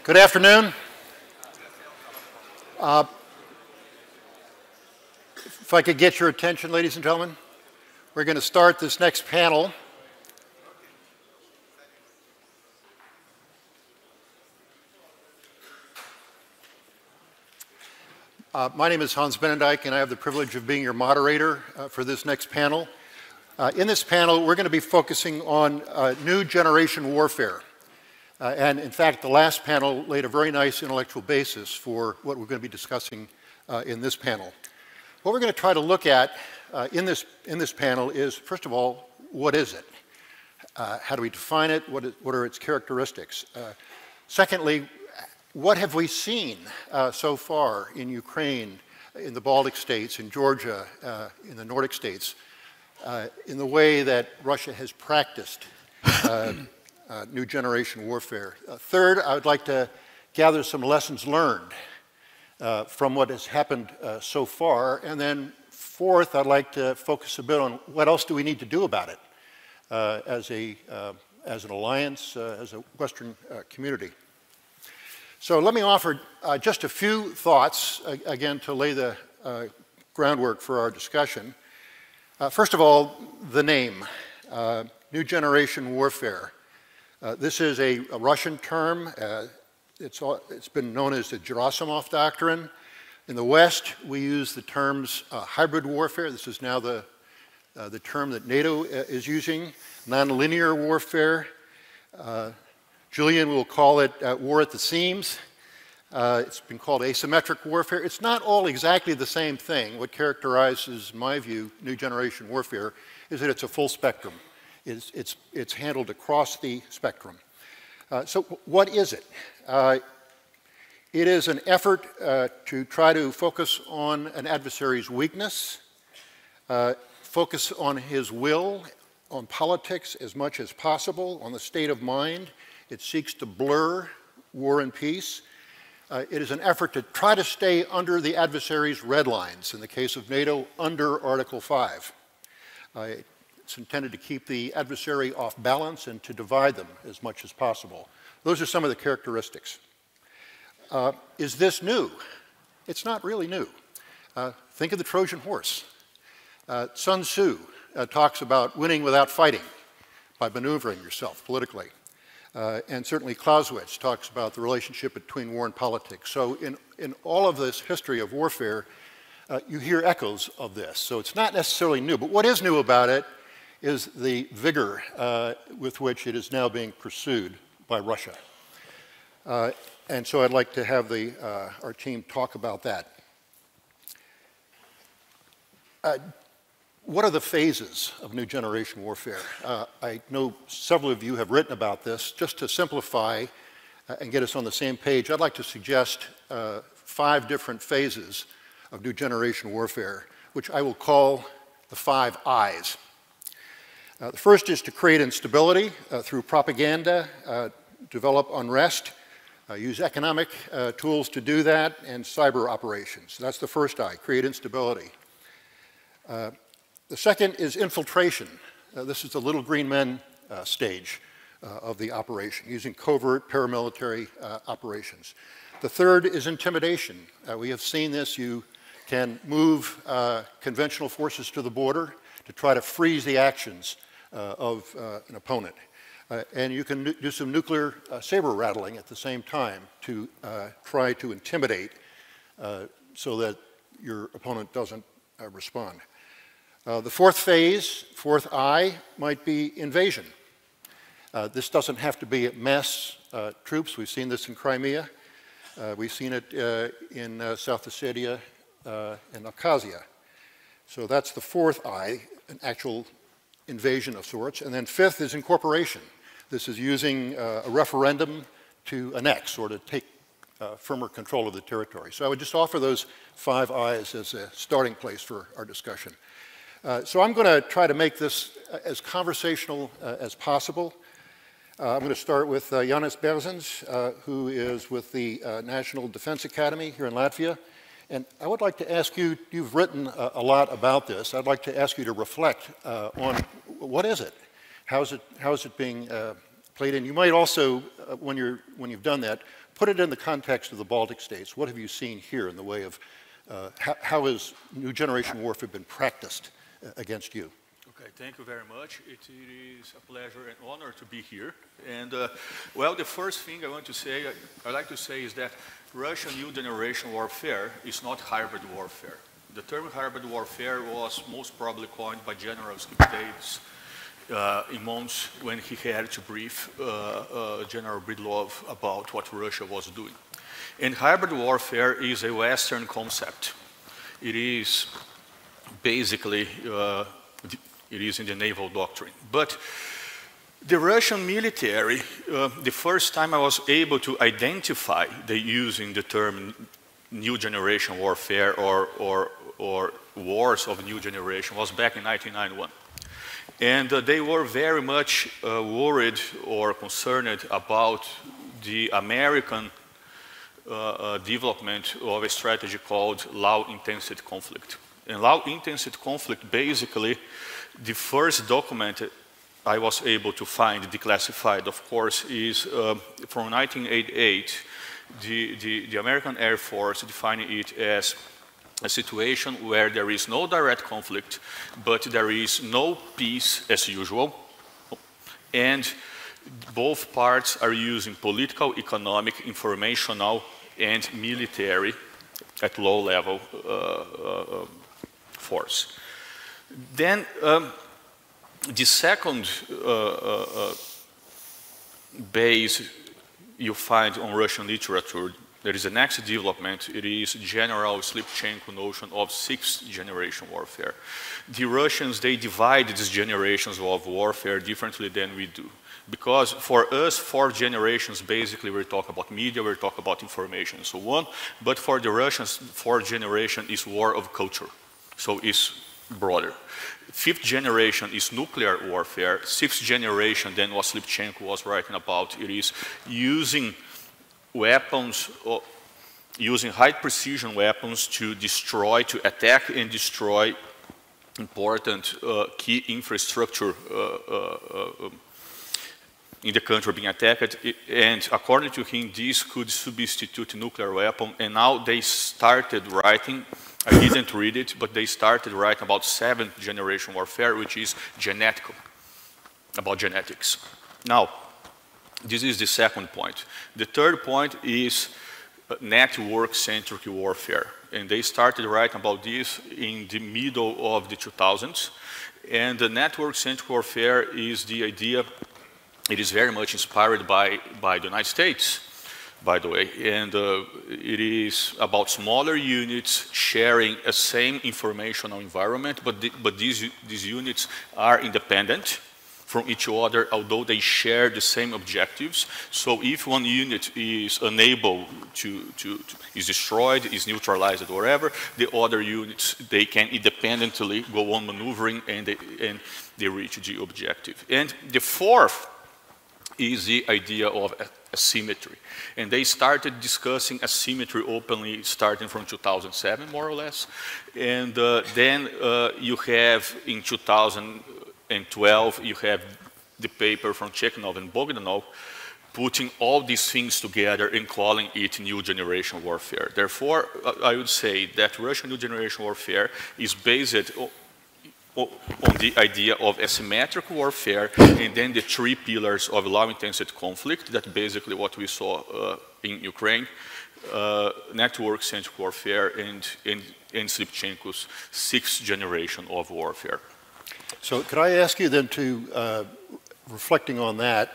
Good afternoon. If I could get your attention, ladies and gentlemen, we're going to start this next panel. My name is Hans Benendijk, and I have the privilege of being your moderator for this next panel. In this panel, we're going to be focusing on new generation warfare. And in fact, the last panel laid a very nice intellectual basis for what we're going to be discussing in this panel. What we're going to try to look at in this panel is, first of all, what is it? How do we define it? What are its characteristics? Secondly, what have we seen so far in Ukraine, in the Baltic states, in Georgia, in the Nordic states, in the way that Russia has practiced new generation warfare? Third, I would like to gather some lessons learned from what has happened so far. And then fourth, I'd like to focus a bit on what else do we need to do about it as an alliance, as a Western community. So let me offer just a few thoughts, again, to lay the groundwork for our discussion. First of all, the name, new generation warfare. This is a Russian term. It's been known as the Gerasimov Doctrine. In the West, we use the terms hybrid warfare. This is now the term that NATO is using. Nonlinear warfare. Julian will call it war at the seams. It's been called asymmetric warfare. It's not all exactly the same thing. What characterizes, in my view, new generation warfare is that it's a full spectrum. It's handled across the spectrum. So what is it? It is an effort to try to focus on an adversary's weakness, focus on his will, on politics as much as possible, on the state of mind. It seeks to blur war and peace. It is an effort to try to stay under the adversary's red lines, in the case of NATO, under Article 5. It's intended to keep the adversary off balance and to divide them as much as possible. Those are some of the characteristics. Is this new? It's not really new. Think of the Trojan horse. Sun Tzu talks about winning without fighting, by maneuvering yourself politically. And certainly Clausewitz talks about the relationship between war and politics. So in all of this history of warfare, you hear echoes of this. So it's not necessarily new. But what is new about it is the vigor with which it is now being pursued by Russia. And so I'd like to have our team talk about that. What are the phases of new generation warfare? I know several of you have written about this. Just to simplify and get us on the same page, I'd like to suggest 5 different phases of new generation warfare, which I will call the 5 I's. The first is to create instability through propaganda, develop unrest, use economic tools to do that, and cyber operations. That's the first I, create instability. The second is infiltration. This is the little green men stage of the operation, using covert paramilitary operations. The third is intimidation. We have seen this. You can move conventional forces to the border to try to freeze the actions of an opponent. And you can do some nuclear saber rattling at the same time to try to intimidate so that your opponent doesn't respond. The fourth phase, fourth I, might be invasion. This doesn't have to be mass troops. We've seen this in Crimea. We've seen it in South Ossetia and Abkhazia. So that's the fourth I, an actual invasion of sorts. And then fifth is incorporation. This is using a referendum to annex or to take firmer control of the territory. So I would just offer those 5 I's as a starting place for our discussion. So I'm going to try to make this as conversational as possible. I'm going to start with Jānis Bērziņš, who is with the National Defense Academy here in Latvia. And I would like to ask you, you've written a lot about this. I'd like to ask you to reflect on what is it? How is it being played in. You might also, when you've done that, put it in the context of the Baltic states. What have you seen here in the way of how has new generation warfare been practiced against you? Okay, thank you very much. It is a pleasure and honor to be here. And well, the first thing I want to say, I like to say is that Russian new generation warfare is not hybrid warfare. The term hybrid warfare was most probably coined by General Skip Davis in months when he had to brief General Breedlove about what Russia was doing. And hybrid warfare is a Western concept. It is basically, it is in the naval doctrine. But the Russian military, the first time I was able to identify the using the term new generation warfare or wars of new generation was back in 1991. And they were very much worried or concerned about the American development of a strategy called low-intensity conflict. And low-intensity conflict, basically, the first document I was able to find, declassified, of course, is from 1988. The American Air Force defined it as a situation where there is no direct conflict, but there is no peace as usual, and both parts are using political, economic, informational, and military at low level force. Then the second base you find on Russian literature, there is the next development. It is General Slipchenko notion of sixth generation warfare. The Russians, they divide these generations of warfare differently than we do. Because for us, 4 generations, basically we talk about media, we talk about information and so on. But for the Russians, 4th generation is war of culture. So it's broader. 5th generation is nuclear warfare. 6th generation, then what Slipchenko was writing about, it is using weapons, using high precision weapons to destroy, to attack and destroy important key infrastructure in the country being attacked. And according to him, this could substitute nuclear weapon. And now they started writing, I didn't read it, but they started writing about 7th generation warfare, which is genetical, about genetics. Now, this is the second point. The third point is network-centric warfare. And they started writing about this in the middle of the 2000s. And the network-centric warfare is the idea, it is very much inspired by the United States, by the way. And it is about smaller units sharing a same informational environment, but these units are independent from each other, although they share the same objectives. So if one unit is unable is destroyed, is neutralized, or whatever, the other units, they can independently go on maneuvering and they reach the objective. And the fourth is the idea of asymmetry. And they started discussing asymmetry openly starting from 2007, more or less. And then you have in 2012, you have the paper from Chekhinov and Bogdanov putting all these things together and calling it new generation warfare. Therefore, I would say that Russian new generation warfare is based on the idea of asymmetric warfare and then the 3 pillars of low-intensity conflict, that basically what we saw in Ukraine, network-centric warfare and Slipchenko's 6th generation of warfare. So could I ask you then to, reflecting on that,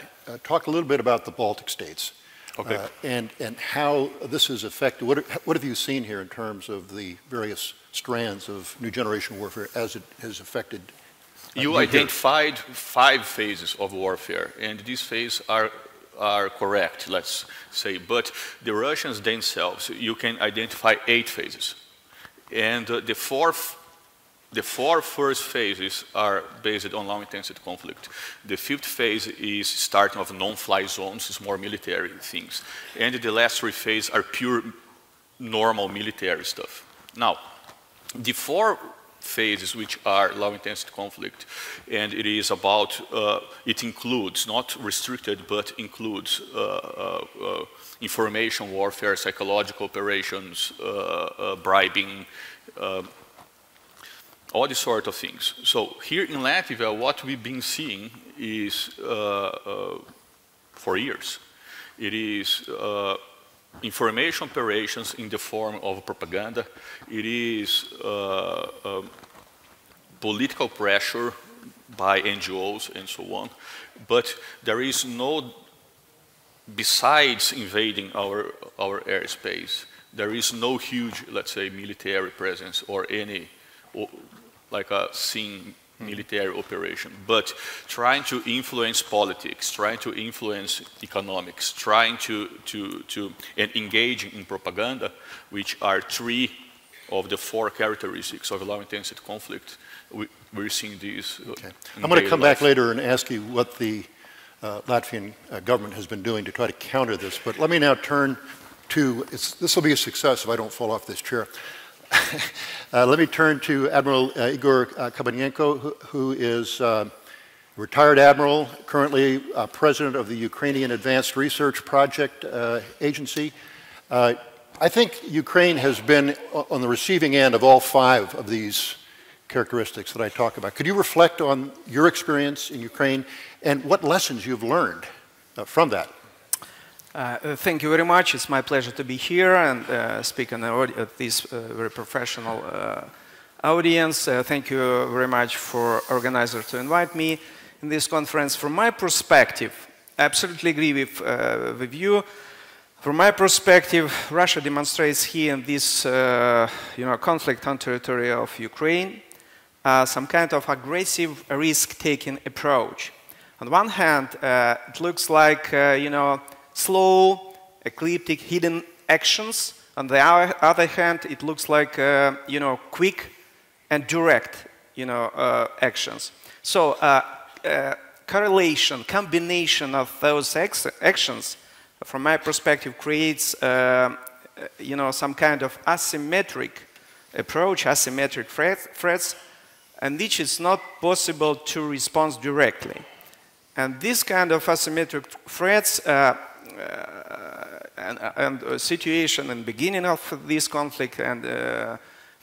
talk a little bit about the Baltic states. Okay. And how this has affected, what have you seen here in terms of the various strands of new generation warfare as it has affected? You identified 5 phases of warfare, and these phases are correct, let's say. But the Russians themselves, you can identify 8 phases. And the 4 first phases are based on low-intensity conflict. The 5th phase is starting of non-fly zones, it's more military things. And the last 3 phases are pure normal military stuff. Now, the 4 phases which are low-intensity conflict, and it is about, it includes, not restricted, but includes information warfare, psychological operations, bribing, all these sort of things. So here in Latvia, what we've been seeing is, for years, it is information operations in the form of propaganda. It is political pressure by NGOs and so on. But there is no, besides invading our airspace, there is no huge, let's say, military presence or any, like a scene military operation, but trying to influence politics, trying to influence economics, trying to and engaging in propaganda, which are 3 of the 4 characteristics of low-intensity conflict. We're seeing these. Okay. I'm going to come back later and ask you what the Latvian government has been doing to try to counter this, but let me now turn to, this will be a success if I don't fall off this chair. Let me turn to Admiral Igor Kabanenko, who is a retired admiral, currently president of the Ukrainian Advanced Research Project Agency. I think Ukraine has been on the receiving end of all 5 of these characteristics that I talk about. Could you reflect on your experience in Ukraine and what lessons you've learned from that? Thank you very much. It's my pleasure to be here and speak on this very professional audience. Thank you very much for organizers to invite me in this conference. From my perspective, I absolutely agree with you. From my perspective, Russia demonstrates here in this conflict on territory of Ukraine some kind of aggressive risk-taking approach. On one hand, it looks like slow, ecliptic, hidden actions. On the other hand, it looks like quick and direct actions. So correlation, combination of those actions, from my perspective, creates some kind of asymmetric approach, asymmetric threats, and which is not possible to respond directly. And this kind of asymmetric threats and situation in the beginning of this conflict and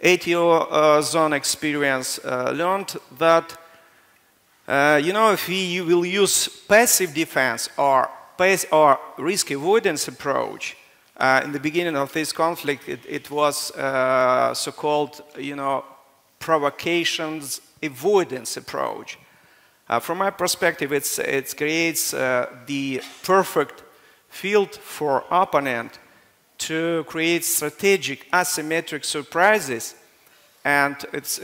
ATO zone experience learned that if we will use passive defense or risk avoidance approach, in the beginning of this conflict it was so-called provocations avoidance approach. From my perspective, it creates the perfect field for opponent to create strategic asymmetric surprises, and it's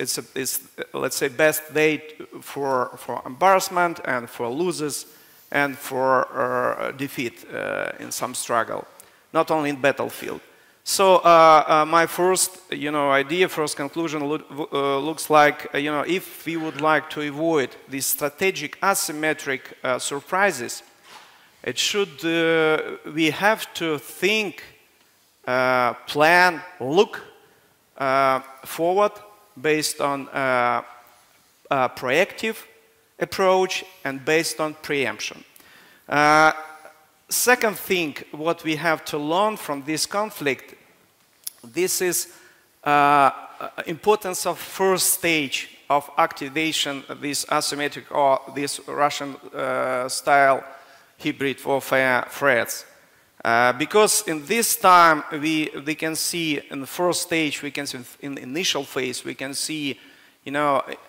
let's say best date for embarrassment and for losers and for defeat in some struggle, not only in battlefield. So my first idea, first conclusion looks like if we would like to avoid these strategic asymmetric surprises, it should we have to think, plan, look forward based on a proactive approach and based on preemption. Second thing, what we have to learn from this conflict, this is importance of first stage of activation of this asymmetric or this Russian style hybrid warfare threats. Because in this time we can see in the first stage, we can see in the initial phase, we can see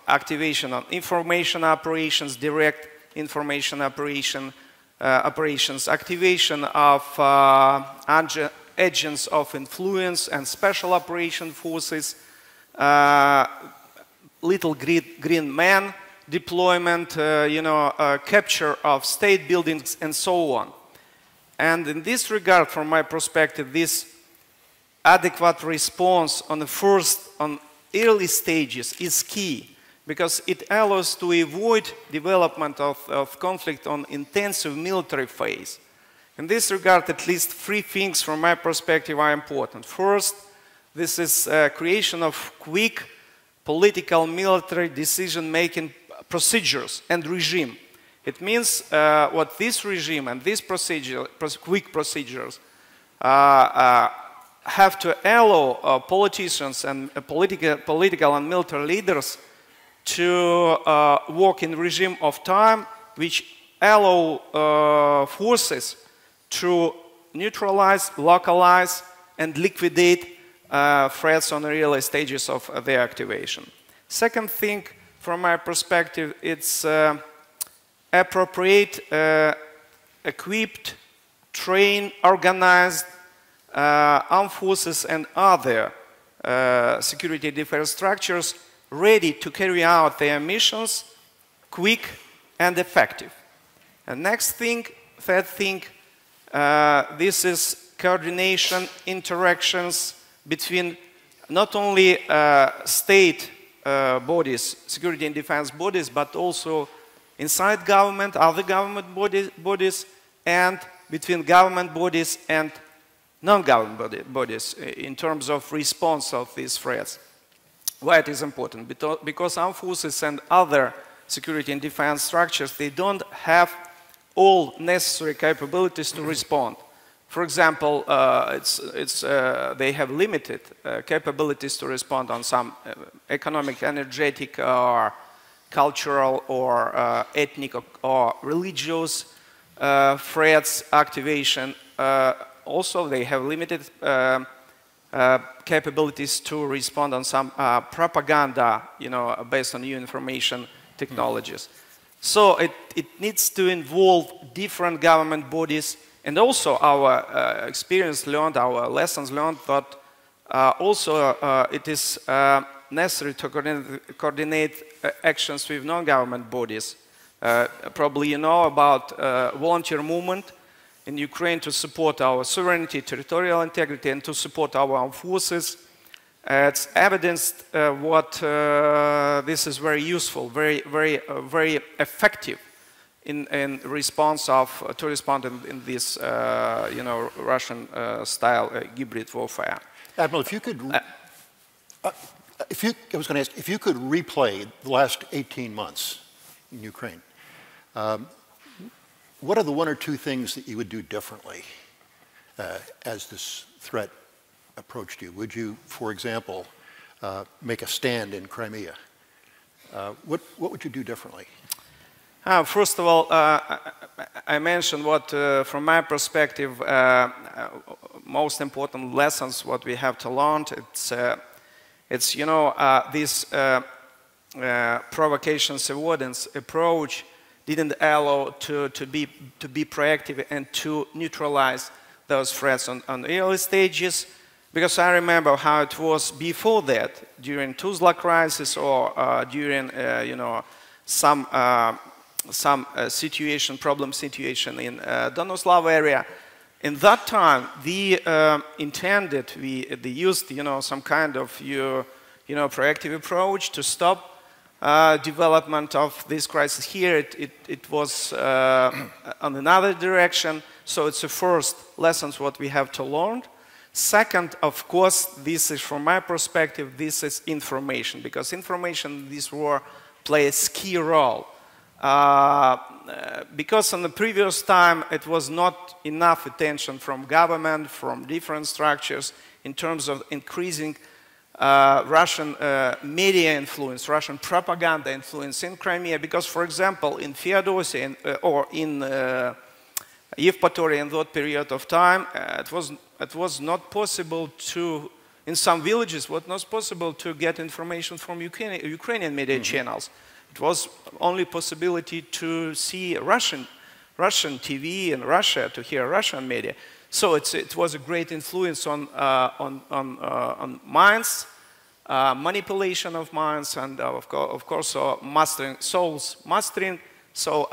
activation of information operations, direct information operations, activation of agents of influence and special operation forces, little green man deployment, capture of state buildings and so on. And in this regard, from my perspective, this adequate response on early stages is key, because it allows to avoid development of conflict on intensive military phase. In this regard, at least 3 things from my perspective are important. First, this is creation of quick political, military decision-making procedures and regime. It means what this regime and these quick procedures have to allow politicians and political and military leaders to work in regime of time which allow forces to neutralize, localize, and liquidate threats on the early stages of their activation. Second thing, from my perspective, it's appropriate, equipped, trained, organized armed forces and other security defense structures ready to carry out their missions quick and effective. And next thing, third thing, this is coordination, interactions between not only state bodies, security and defense bodies, but also inside government, other government bodies, and between government bodies and non-government bodies in terms of response of these threats. Why it is important? Because armed forces and other security and defense structures, they don't have all necessary capabilities to respond. For example, they have limited capabilities to respond on some economic, energetic, or cultural, or ethnic, or religious threats activation. Also, they have limited capabilities to respond on some propaganda, based on new information technologies. So it needs to involve different government bodies, and also our experience learned, our lessons learned, that also it is necessary to coordinate actions with non-government bodies. Probably you know about volunteer movement in Ukraine to support our sovereignty, territorial integrity, and to support our armed forces. It's evidenced what this is very useful, very effective in response to respond in this Russian style hybrid warfare. Admiral, if you could, I was going to ask, if you could replay the last 18 months in Ukraine, what are the one or two things that you would do differently as this threat approached you? Would you, for example, make a stand in Crimea? What would you do differently? First of all, I mentioned what, from my perspective, most important lessons what we have to learn. It's this provocations avoidance approach didn't allow to be proactive and to neutralize those threats on early stages. Because I remember how it was before that, during Tuzla crisis, or during some problem situation in Donoslav area. In that time, they used some kind of proactive approach to stop development of this crisis. Here it was on another direction. So it's the first lessons what we have to learn. Second, of course, this is from my perspective, this is information, because information in this war plays key role. Because on the previous time it was not enough attention from government, from different structures in terms of increasing Russian media influence, Russian propaganda influence in Crimea. Because, for example, in Feodosia or in Yevpatoria in that period of time, it was not possible to, in some villages, it was not possible to get information from Ukrainian media channels. It was only possibility to see Russian TV in Russia, to hear Russian media. So it was a great influence on minds, manipulation of minds, and of course mastering souls, mastering. So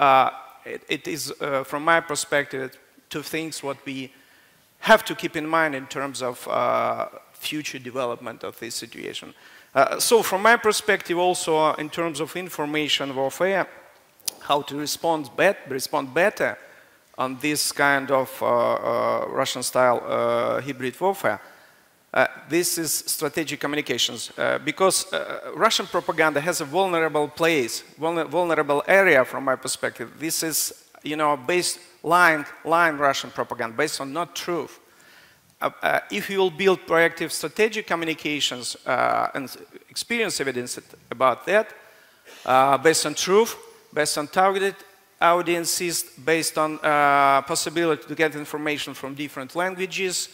it is, from my perspective, two things what we have to keep in mind in terms of future development of this situation. So from my perspective also, in terms of information warfare, how to respond better on this kind of Russian-style hybrid warfare, this is strategic communications, because Russian propaganda has a vulnerable place, vulnerable area from my perspective. This is, you know, based line Russian propaganda, based on not truth. If you will build proactive strategic communications and experience evidence about that, based on truth, based on targeted audiences, based on possibility to get information from different languages,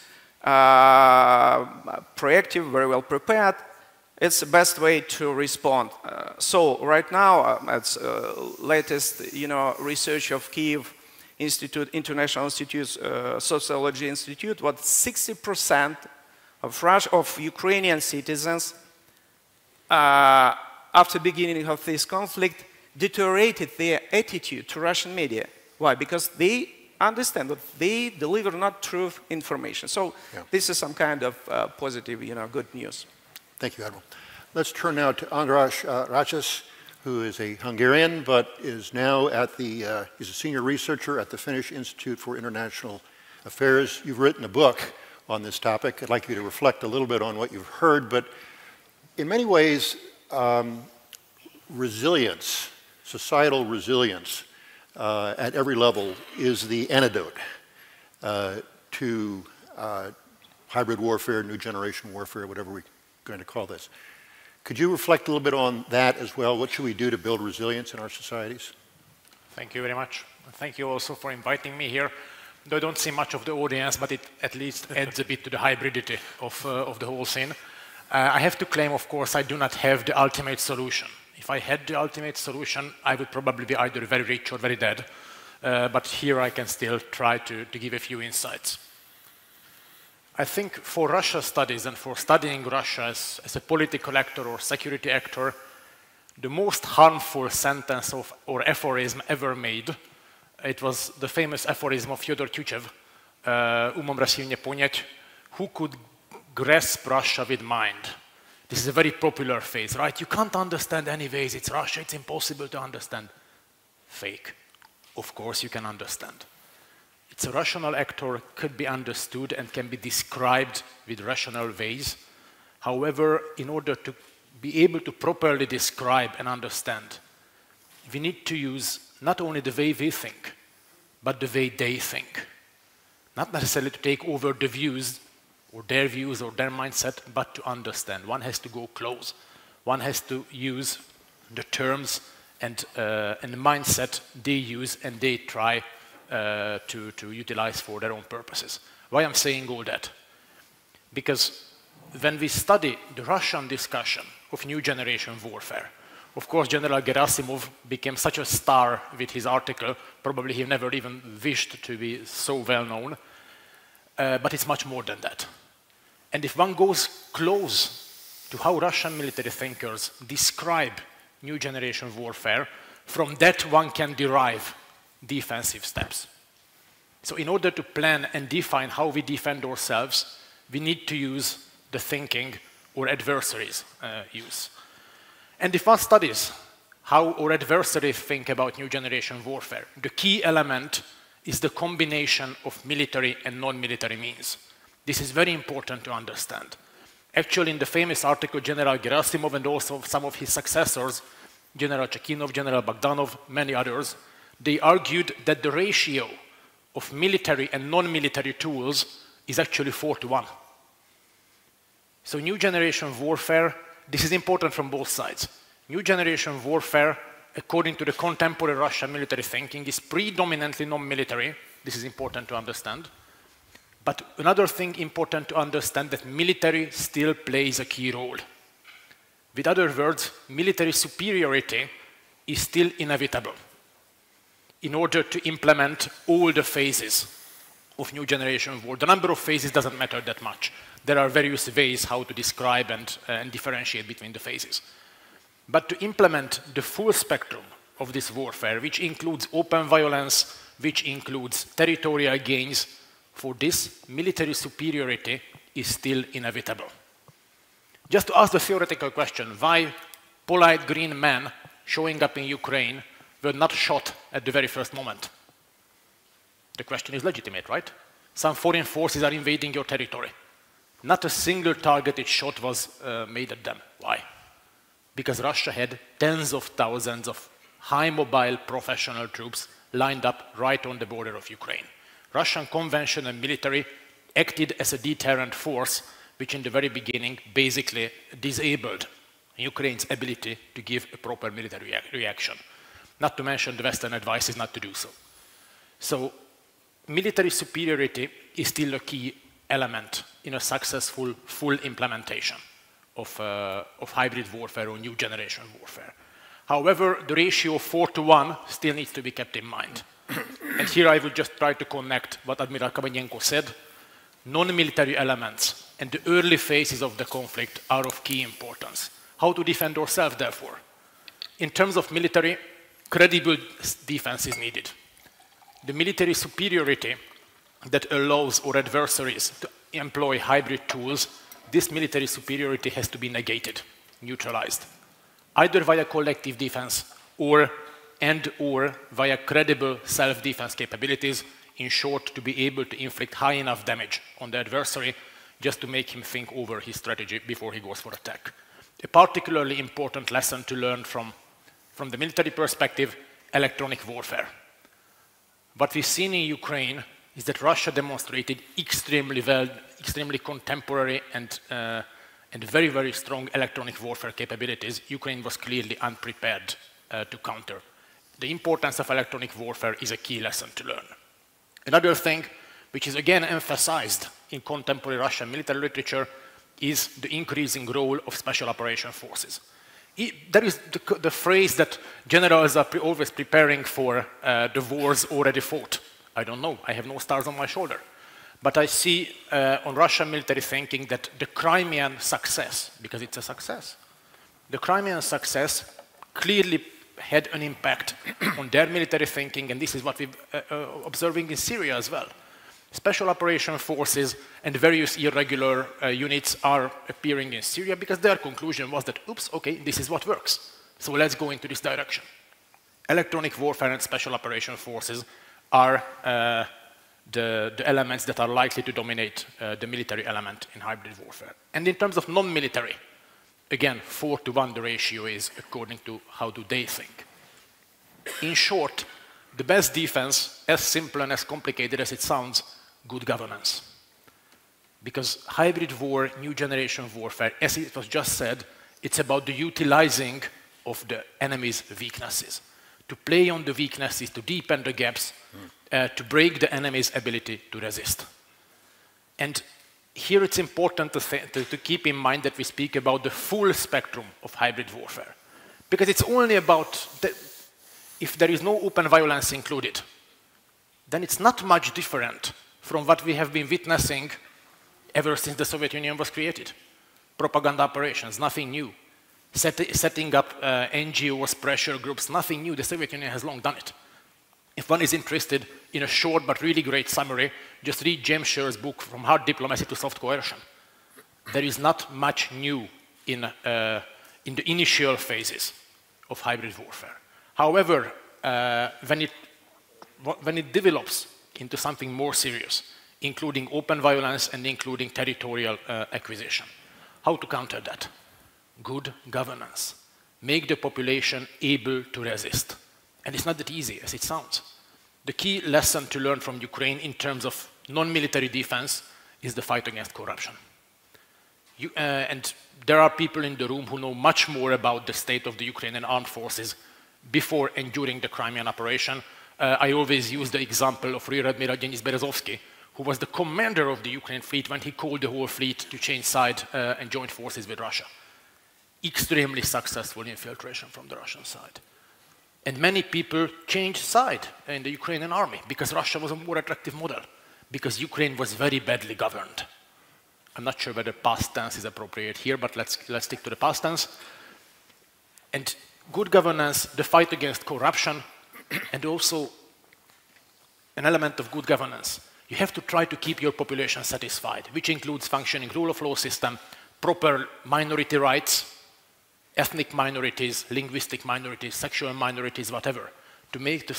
proactive, very well prepared, it's the best way to respond. So right now, it's latest, you know, research of Kiev Institute, International Institute, Sociology Institute, what 60% of Ukrainian citizens, after beginning of this conflict, deteriorated their attitude to Russian media. Why? Because they understand that they deliver not truth information. So this is some kind of positive, you know, good news. Thank you, Admiral. Let's turn now to András Rácz, who is a Hungarian, but is now at the, he's a senior researcher at the Finnish Institute for International Affairs. You've written a book on this topic. I'd like you to reflect a little bit on what you've heard, but in many ways, resilience, societal resilience at every level is the antidote to hybrid warfare, new generation warfare, whatever we're going to call this. Could you reflect a little bit on that as well? What should we do to build resilience in our societies? Thank you very much. Thank you also for inviting me here. Though I don't see much of the audience, but it at least adds a bit to the hybridity of the whole scene. I have to claim, of course, I do not have the ultimate solution. If I had the ultimate solution, I would probably be either very rich or very dead. But here I can still try to give a few insights. I think for Russia studies and for studying Russia as a political actor or security actor, the most harmful sentence or aphorism ever made, it was the famous aphorism of Fyodor Tyutchev, umom silnie ponieć, who could grasp Russia with mind. This is a very popular phrase, right? You can't understand anyways, it's Russia, it's impossible to understand. Fake. Of course you can understand. It's a rational actor, could be understood and can be described with rational ways. However, in order to be able to properly describe and understand, we need to use not only the way we think, but the way they think. Not necessarily to take over the views or their mindset, but to understand. One has to go close. One has to use the terms and the mindset they use and they try to utilize for their own purposes. Why I'm saying all that? Because when we study the Russian discussion of new generation warfare, of course, General Gerasimov became such a star with his article, probably he never even wished to be so well known, but it's much more than that. And if one goes close to how Russian military thinkers describe new generation warfare, from that one can derive defensive steps. So in order to plan and define how we defend ourselves, we need to use the thinking our adversaries use. And if one studies how our adversaries think about new generation warfare, the key element is the combination of military and non-military means. This is very important to understand. Actually, in the famous article, General Gerasimov and also some of his successors, General Chekhinov, General Bogdanov, many others, they argued that the ratio of military and non-military tools is actually 4-to-1. So new generation warfare, this is important from both sides. New generation warfare, according to the contemporary Russian military thinking, is predominantly non-military. This is important to understand. But another thing important to understand, that military still plays a key role. With other words, military superiority is still inevitable in order to implement all the phases of new generation war. The number of phases doesn't matter that much. There are various ways how to describe and differentiate between the phases. But to implement the full spectrum of this warfare, which includes open violence, which includes territorial gains, for this, military superiority is still inevitable. Just to ask the theoretical question, why polite green men showing up in Ukraine were not shot at the very first moment? The question is legitimate, right? Some foreign forces are invading your territory. Not a single targeted shot was made at them. Why? Because Russia had tens of thousands of high mobile professional troops lined up right on the border of Ukraine. Russian conventional military acted as a deterrent force, which in the very beginning basically disabled Ukraine's ability to give a proper military reaction. Not to mention the Western advice is not to do so. So military superiority is still a key element in a successful full implementation of hybrid warfare or new generation warfare. However, the ratio of 4-to-1 still needs to be kept in mind. And here I will just try to connect what Admiral Kamenenko said. Non-military elements and the early phases of the conflict are of key importance. How to defend ourselves, therefore? In terms of military, credible defense is needed. The military superiority that allows our adversaries to employ hybrid tools, this military superiority has to be negated, neutralized, either via collective defense or via credible self-defense capabilities, in short, to be able to inflict high enough damage on the adversary just to make him think over his strategy before he goes for attack. A particularly important lesson to learn from the military perspective, electronic warfare. What we've seen in Ukraine is that Russia demonstrated extremely contemporary and very, very strong electronic warfare capabilities. Ukraine was clearly unprepared to counter. The importance of electronic warfare is a key lesson to learn. Another thing, which is again emphasized in contemporary Russian military literature, is the increasing role of special operation forces. There is the phrase that generals are always preparing for the wars already fought. I don't know, I have no stars on my shoulder. But I see on Russian military thinking that the Crimean success, because it's a success, the Crimean success clearly had an impact on their military thinking, and this is what we're observing in Syria as well. Special operation forces and various irregular units are appearing in Syria because their conclusion was that, oops, okay, this is what works. So let's go into this direction. Electronic warfare and special operation forces are the elements that are likely to dominate the military element in hybrid warfare. And in terms of non-military, again, 4-to-1 the ratio is according to how do they think. In short, the best defense, as simple and as complicated as it sounds, good governance. Because hybrid war, new generation warfare, as it was just said, it's about the utilizing of the enemy's weaknesses. To play on the weaknesses, to deepen the gaps, to break the enemy's ability to resist. And here it's important to keep in mind that we speak about the full spectrum of hybrid warfare. Because it's only about, if there is no open violence included, then it's not much different from what we have been witnessing ever since the Soviet Union was created. Propaganda operations, nothing new. Setting up NGOs, pressure groups, nothing new. The Soviet Union has long done it. If one is interested in a short but really great summary, just read James Sherr's book, From Hard Diplomacy to Soft Coercion. There is not much new in the initial phases of hybrid warfare. However, when it develops into something more serious, including open violence and including territorial acquisition, how to counter that? Good governance. Make the population able to resist. And it's not that easy as it sounds. The key lesson to learn from Ukraine in terms of non-military defense is the fight against corruption. And there are people in the room who know much more about the state of the Ukrainian armed forces before and during the Crimean operation. I always use the example of Rear Admiral Denis Berezovsky, who was the commander of the Ukraine fleet when he called the whole fleet to change side and join forces with Russia. Extremely successful infiltration from the Russian side. And many people changed side in the Ukrainian army because Russia was a more attractive model, because Ukraine was very badly governed. I'm not sure whether past tense is appropriate here, but let's stick to the past tense. And good governance, the fight against corruption, and also an element of good governance. You have to try to keep your population satisfied, which includes functioning rule of law system, proper minority rights, ethnic minorities, linguistic minorities, sexual minorities, whatever, to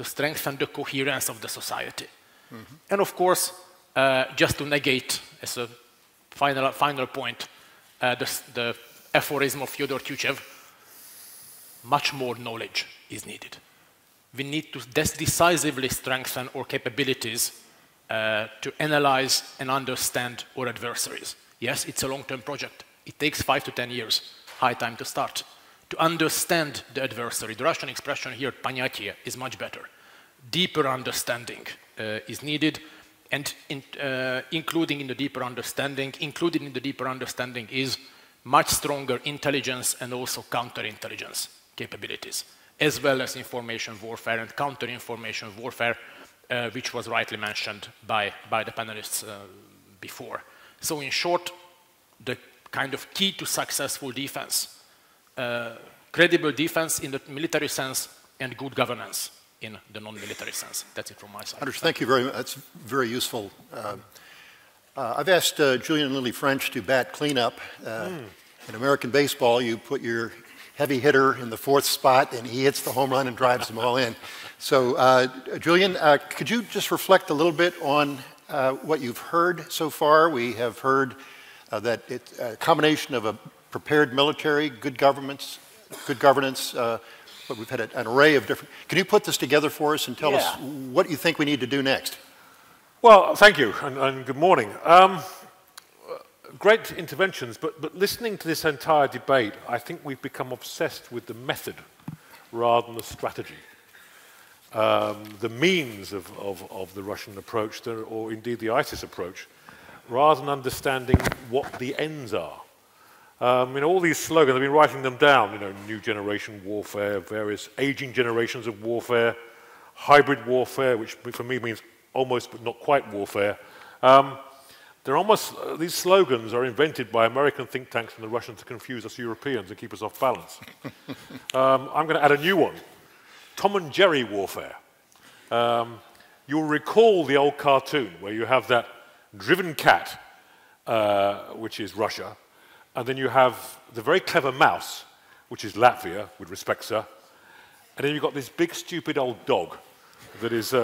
strengthen the coherence of the society. Mm-hmm. And of course, just to negate, as a final point, the aphorism of Fyodor Tyutchev, much more knowledge is needed. We need to decisively strengthen our capabilities to analyze and understand our adversaries. Yes, it's a long-term project. It takes 5 to 10 years, high time to start. To understand the adversary, the Russian expression here, понятие, is much better. Deeper understanding is needed, and included in the deeper understanding is much stronger intelligence and also counterintelligence capabilities, as well as information warfare and counter-information warfare, which was rightly mentioned by the panelists before. So in short, the kind of key to successful defense, credible defense in the military sense and good governance in the non-military sense. That's it from my side. Anders, thank you very much. That's very useful. I've asked Julian and Lily French to bat cleanup. In American baseball, you put your heavy hitter in the 4th spot, and he hits the home run and drives them all in. So, Julian, could you just reflect a little bit on what you've heard so far? We have heard that it's a combination of a prepared military, good governance, but we've had an array of different... Can you put this together for us and tell us what you think we need to do next? Well, thank you, and good morning. Great interventions, but listening to this entire debate, I think we've become obsessed with the method rather than the strategy. The means of the Russian approach, or indeed the ISIS approach, rather than understanding what the ends are. All these slogans, I've been writing them down, new generation warfare, various aging generations of warfare, hybrid warfare, which for me means almost but not quite warfare. These slogans are invented by American think tanks and the Russians to confuse us Europeans and keep us off balance. I'm going to add a new one, Tom and Jerry warfare. You'll recall the old cartoon where you have that driven cat, which is Russia, and then you have the very clever mouse, which is Latvia, with respect, sir, and then you've got this big stupid old dog that is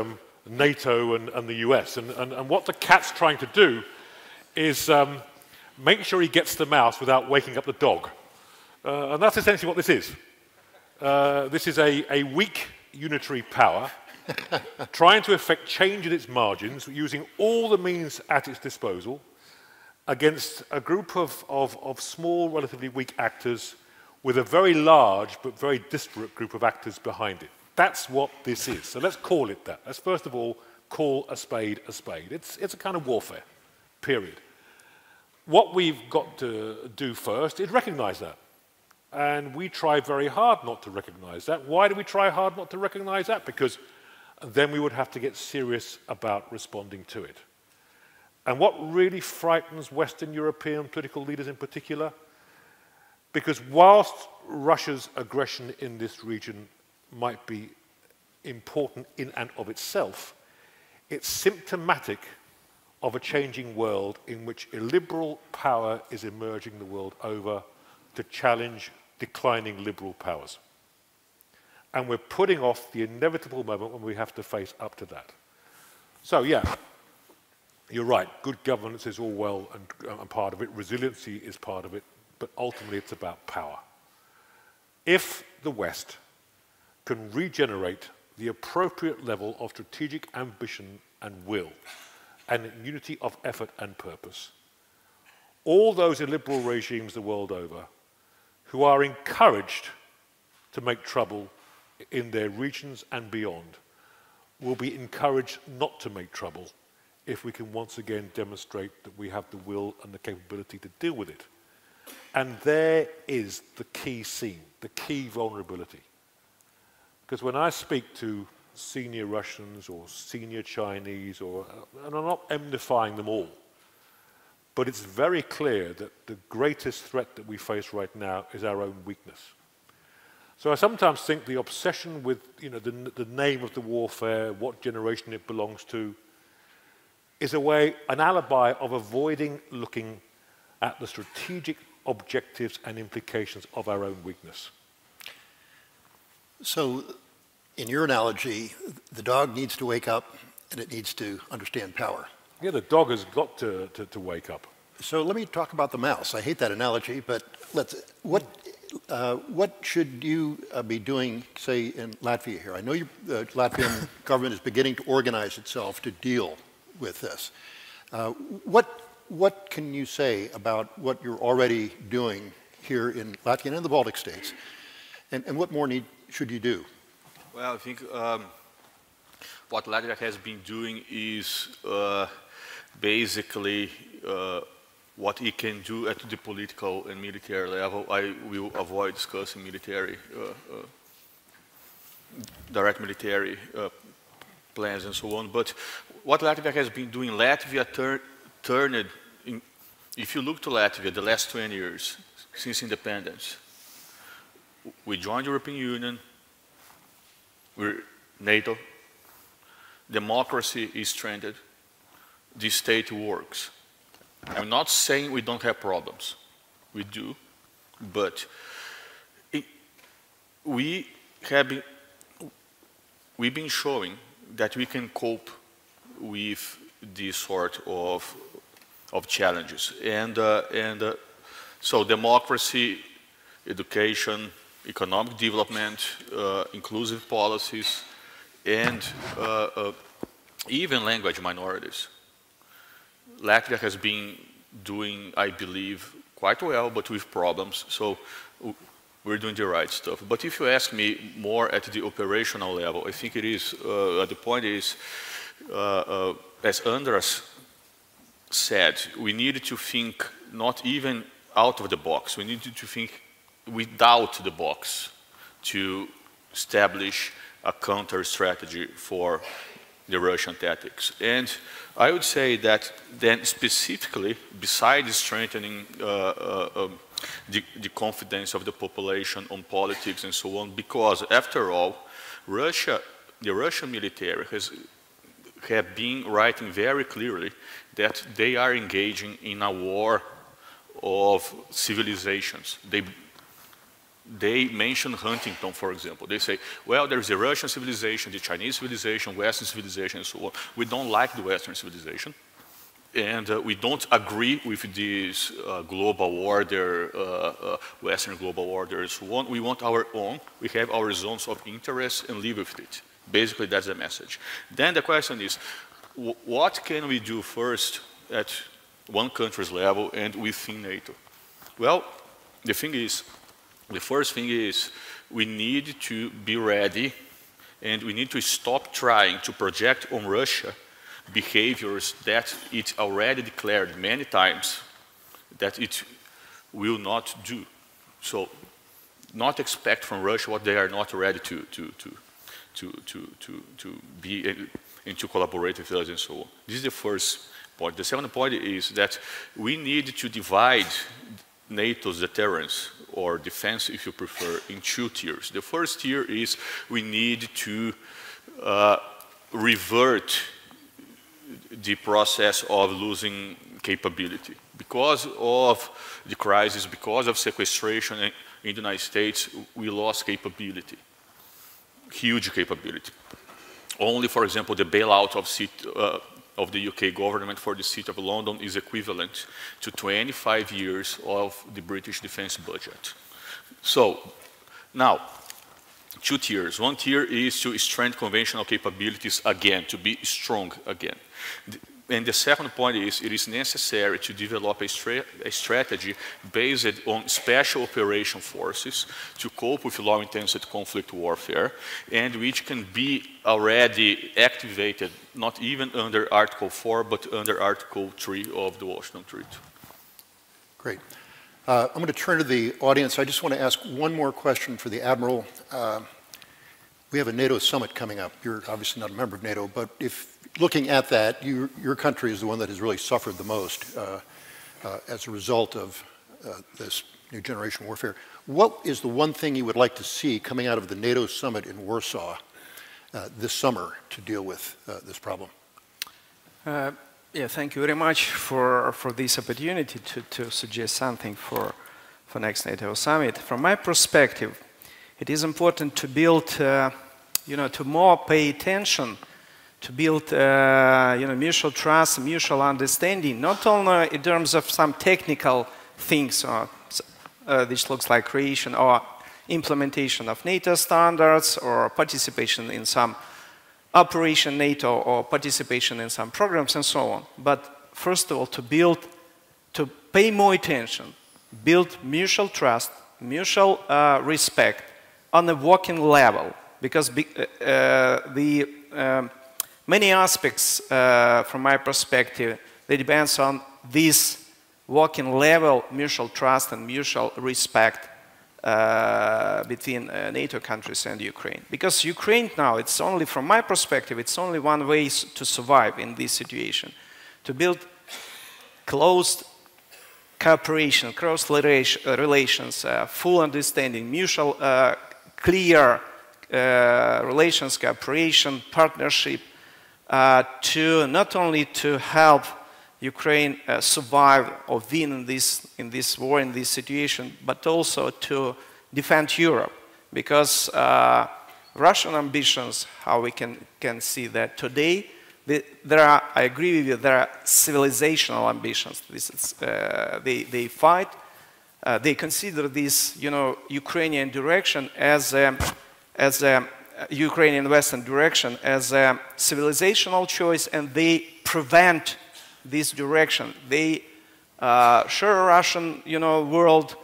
NATO and the US. And what the cat's trying to do is make sure he gets the mouse without waking up the dog. And that's essentially what this is. This is a weak unitary power trying to effect change in its margins, using all the means at its disposal against a group of small, relatively weak actors with a very large but very disparate group of actors behind it. That's what this is. So let's call it that. Let's first of all call a spade a spade. It's a kind of warfare, period. What we've got to do first is recognize that. And we try very hard not to recognize that. Why do we try hard not to recognize that? Because then we would have to get serious about responding to it. And what really frightens Western European political leaders in particular, because whilst Russia's aggression in this region might be important in and of itself, it's symptomatic of a changing world in which illiberal power is emerging the world over to challenge declining liberal powers. And we're putting off the inevitable moment when we have to face up to that. So, yeah, you're right, good governance is all well and part of it, resiliency is part of it, but ultimately it's about power. If the West can regenerate the appropriate level of strategic ambition and will, and unity of effort and purpose, all those illiberal regimes the world over who are encouraged to make trouble in their regions and beyond will be encouraged not to make trouble if we can once again demonstrate that we have the will and the capability to deal with it. And there is the key scene, the key vulnerability. Because when I speak to senior Russians or senior Chinese, and I'm not enmifying them all, but it's very clear that the greatest threat that we face right now is our own weakness. So I sometimes think the obsession with the name of the warfare, what generation it belongs to, is an alibi of avoiding looking at the strategic objectives and implications of our own weakness. So, in your analogy, the dog needs to wake up and it needs to understand power. Yeah, the dog has got to wake up. So let me talk about the mouse. I hate that analogy, but what should you be doing, say, in Latvia here? I know the Latvian government is beginning to organize itself to deal with this. What can you say about what you're already doing here in Latvia and the Baltic states? And what more should you do? Well, I think what Latvia has been doing is basically what it can do at the political and military level. I will avoid discussing military, direct military plans and so on. But what Latvia has been doing, Latvia turned, if you look to Latvia, the last 20 years since independence, we joined the European Union, we're NATO, democracy is strengthened, the state works. I'm not saying we don't have problems. We do, but we've been showing that we can cope with these sort of challenges. And so democracy, education, economic development, inclusive policies, and even language minorities. Latvia has been doing, I believe, quite well, but with problems. So we're doing the right stuff. But if you ask me more at the operational level, I think it is, the point is, as Andras said, we need to think not even out of the box. We need to think without the box to establish a counter strategy for the Russian tactics. And I would say that then specifically, besides strengthening the confidence of the population on politics and so on, because after all, the Russian military have been writing very clearly that they are engaging in a war of civilizations. They mention Huntington, for example. They say, well, there's the Russian civilization, the Chinese civilization, Western civilization, and so on. We don't like the Western civilization, and we don't agree with this global order, Western global order, and so on. We want our own. We have our zones of interest and live with it. Basically, that's the message. Then the question is, what can we do first at one country's level and within NATO? Well, the first thing is we need to be ready, and we need to stop trying to project on Russia behaviors that it already declared many times that it will not do. So not expect from Russia what they are not ready to be and to collaborate with us and so on. This is the first point. The second point is that we need to divide NATO's deterrence, or defense if you prefer, in two tiers. The first tier is we need to revert the process of losing capability. Because of the crisis, because of sequestration in the United States, we lost capability, huge capability. Only, for example, the bailout of the UK government for the City of London is equivalent to 25 years of the British defense budget. So, now, two tiers. One tier is to strengthen conventional capabilities again, to be strong again. And the second point is it is necessary to develop a strategy based on special operation forces to cope with low-intensity conflict warfare, and which can be already activated, not even under Article 4, but under Article 3 of the Washington Treaty. Great. I'm going to turn to the audience. I just want to ask one more question for the Admiral. We have a NATO summit coming up. You're obviously not a member of NATO, but if looking at that, your country is the one that has really suffered the most as a result of this new generation warfare. What is the one thing you would like to see coming out of the NATO summit in Warsaw this summer to deal with this problem? Yeah, thank you very much for this opportunity to suggest something for next NATO summit. From my perspective, it is important to build, to more pay attention to build mutual trust, mutual understanding, not only in terms of some technical things, which looks like creation or implementation of NATO standards or participation in some Operation NATO or participation in some programs and so on. But first of all, to pay more attention, build mutual trust, mutual respect on a working level, because many aspects, from my perspective, they depends on this working level, mutual trust and mutual respect between NATO countries and Ukraine. Because Ukraine now, it's only, from my perspective, it's only one way to survive in this situation. To build close cooperation, close relations, full understanding, mutual clear relations, cooperation, partnership, to not only to help Ukraine survive or win in this war, in this situation, but also to defend Europe. Because Russian ambitions, how we can see that today, there are, I agree with you, there are civilizational ambitions. This is, they fight, they consider this, Ukrainian direction as a Ukrainian Western direction as a civilizational choice, and they prevent this direction. They share Russian, world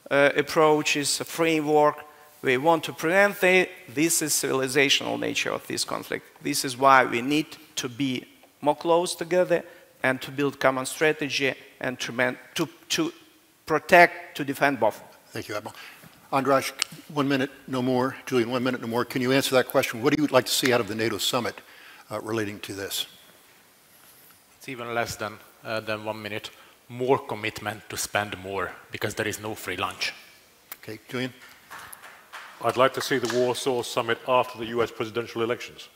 approaches, a framework. They want to prevent this is civilizational nature of this conflict. This is why we need to be more close together and to build common strategy and to protect, to defend both. Thank you, Admiral. Andras, 1 minute, no more. Julian, 1 minute, no more. Can you answer that question? What do you like to see out of the NATO summit relating to this? It's even less than 1 minute. More commitment to spend more, because there is no free lunch. Okay, Julian? I'd like to see the Warsaw Summit after the US presidential elections.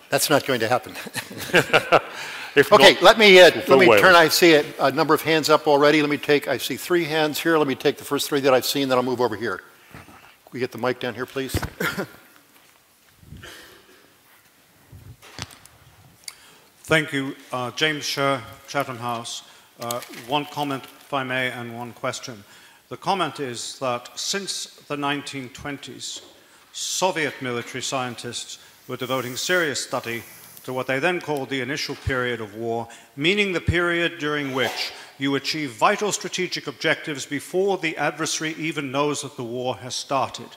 That's not going to happen. Okay, let me turn. I see a number of hands up already. I see 3 hands here. Let me take the first 3 that I've seen, then I'll move over here. Can we get the mic down here, please? Thank you. James Sher, Chatham House. One comment, if I may, and one question. The comment is that since the 1920s, Soviet military scientists were devoting serious study to what they then called the initial period of war, meaning the period during which you achieve vital strategic objectives before the adversary even knows that the war has started.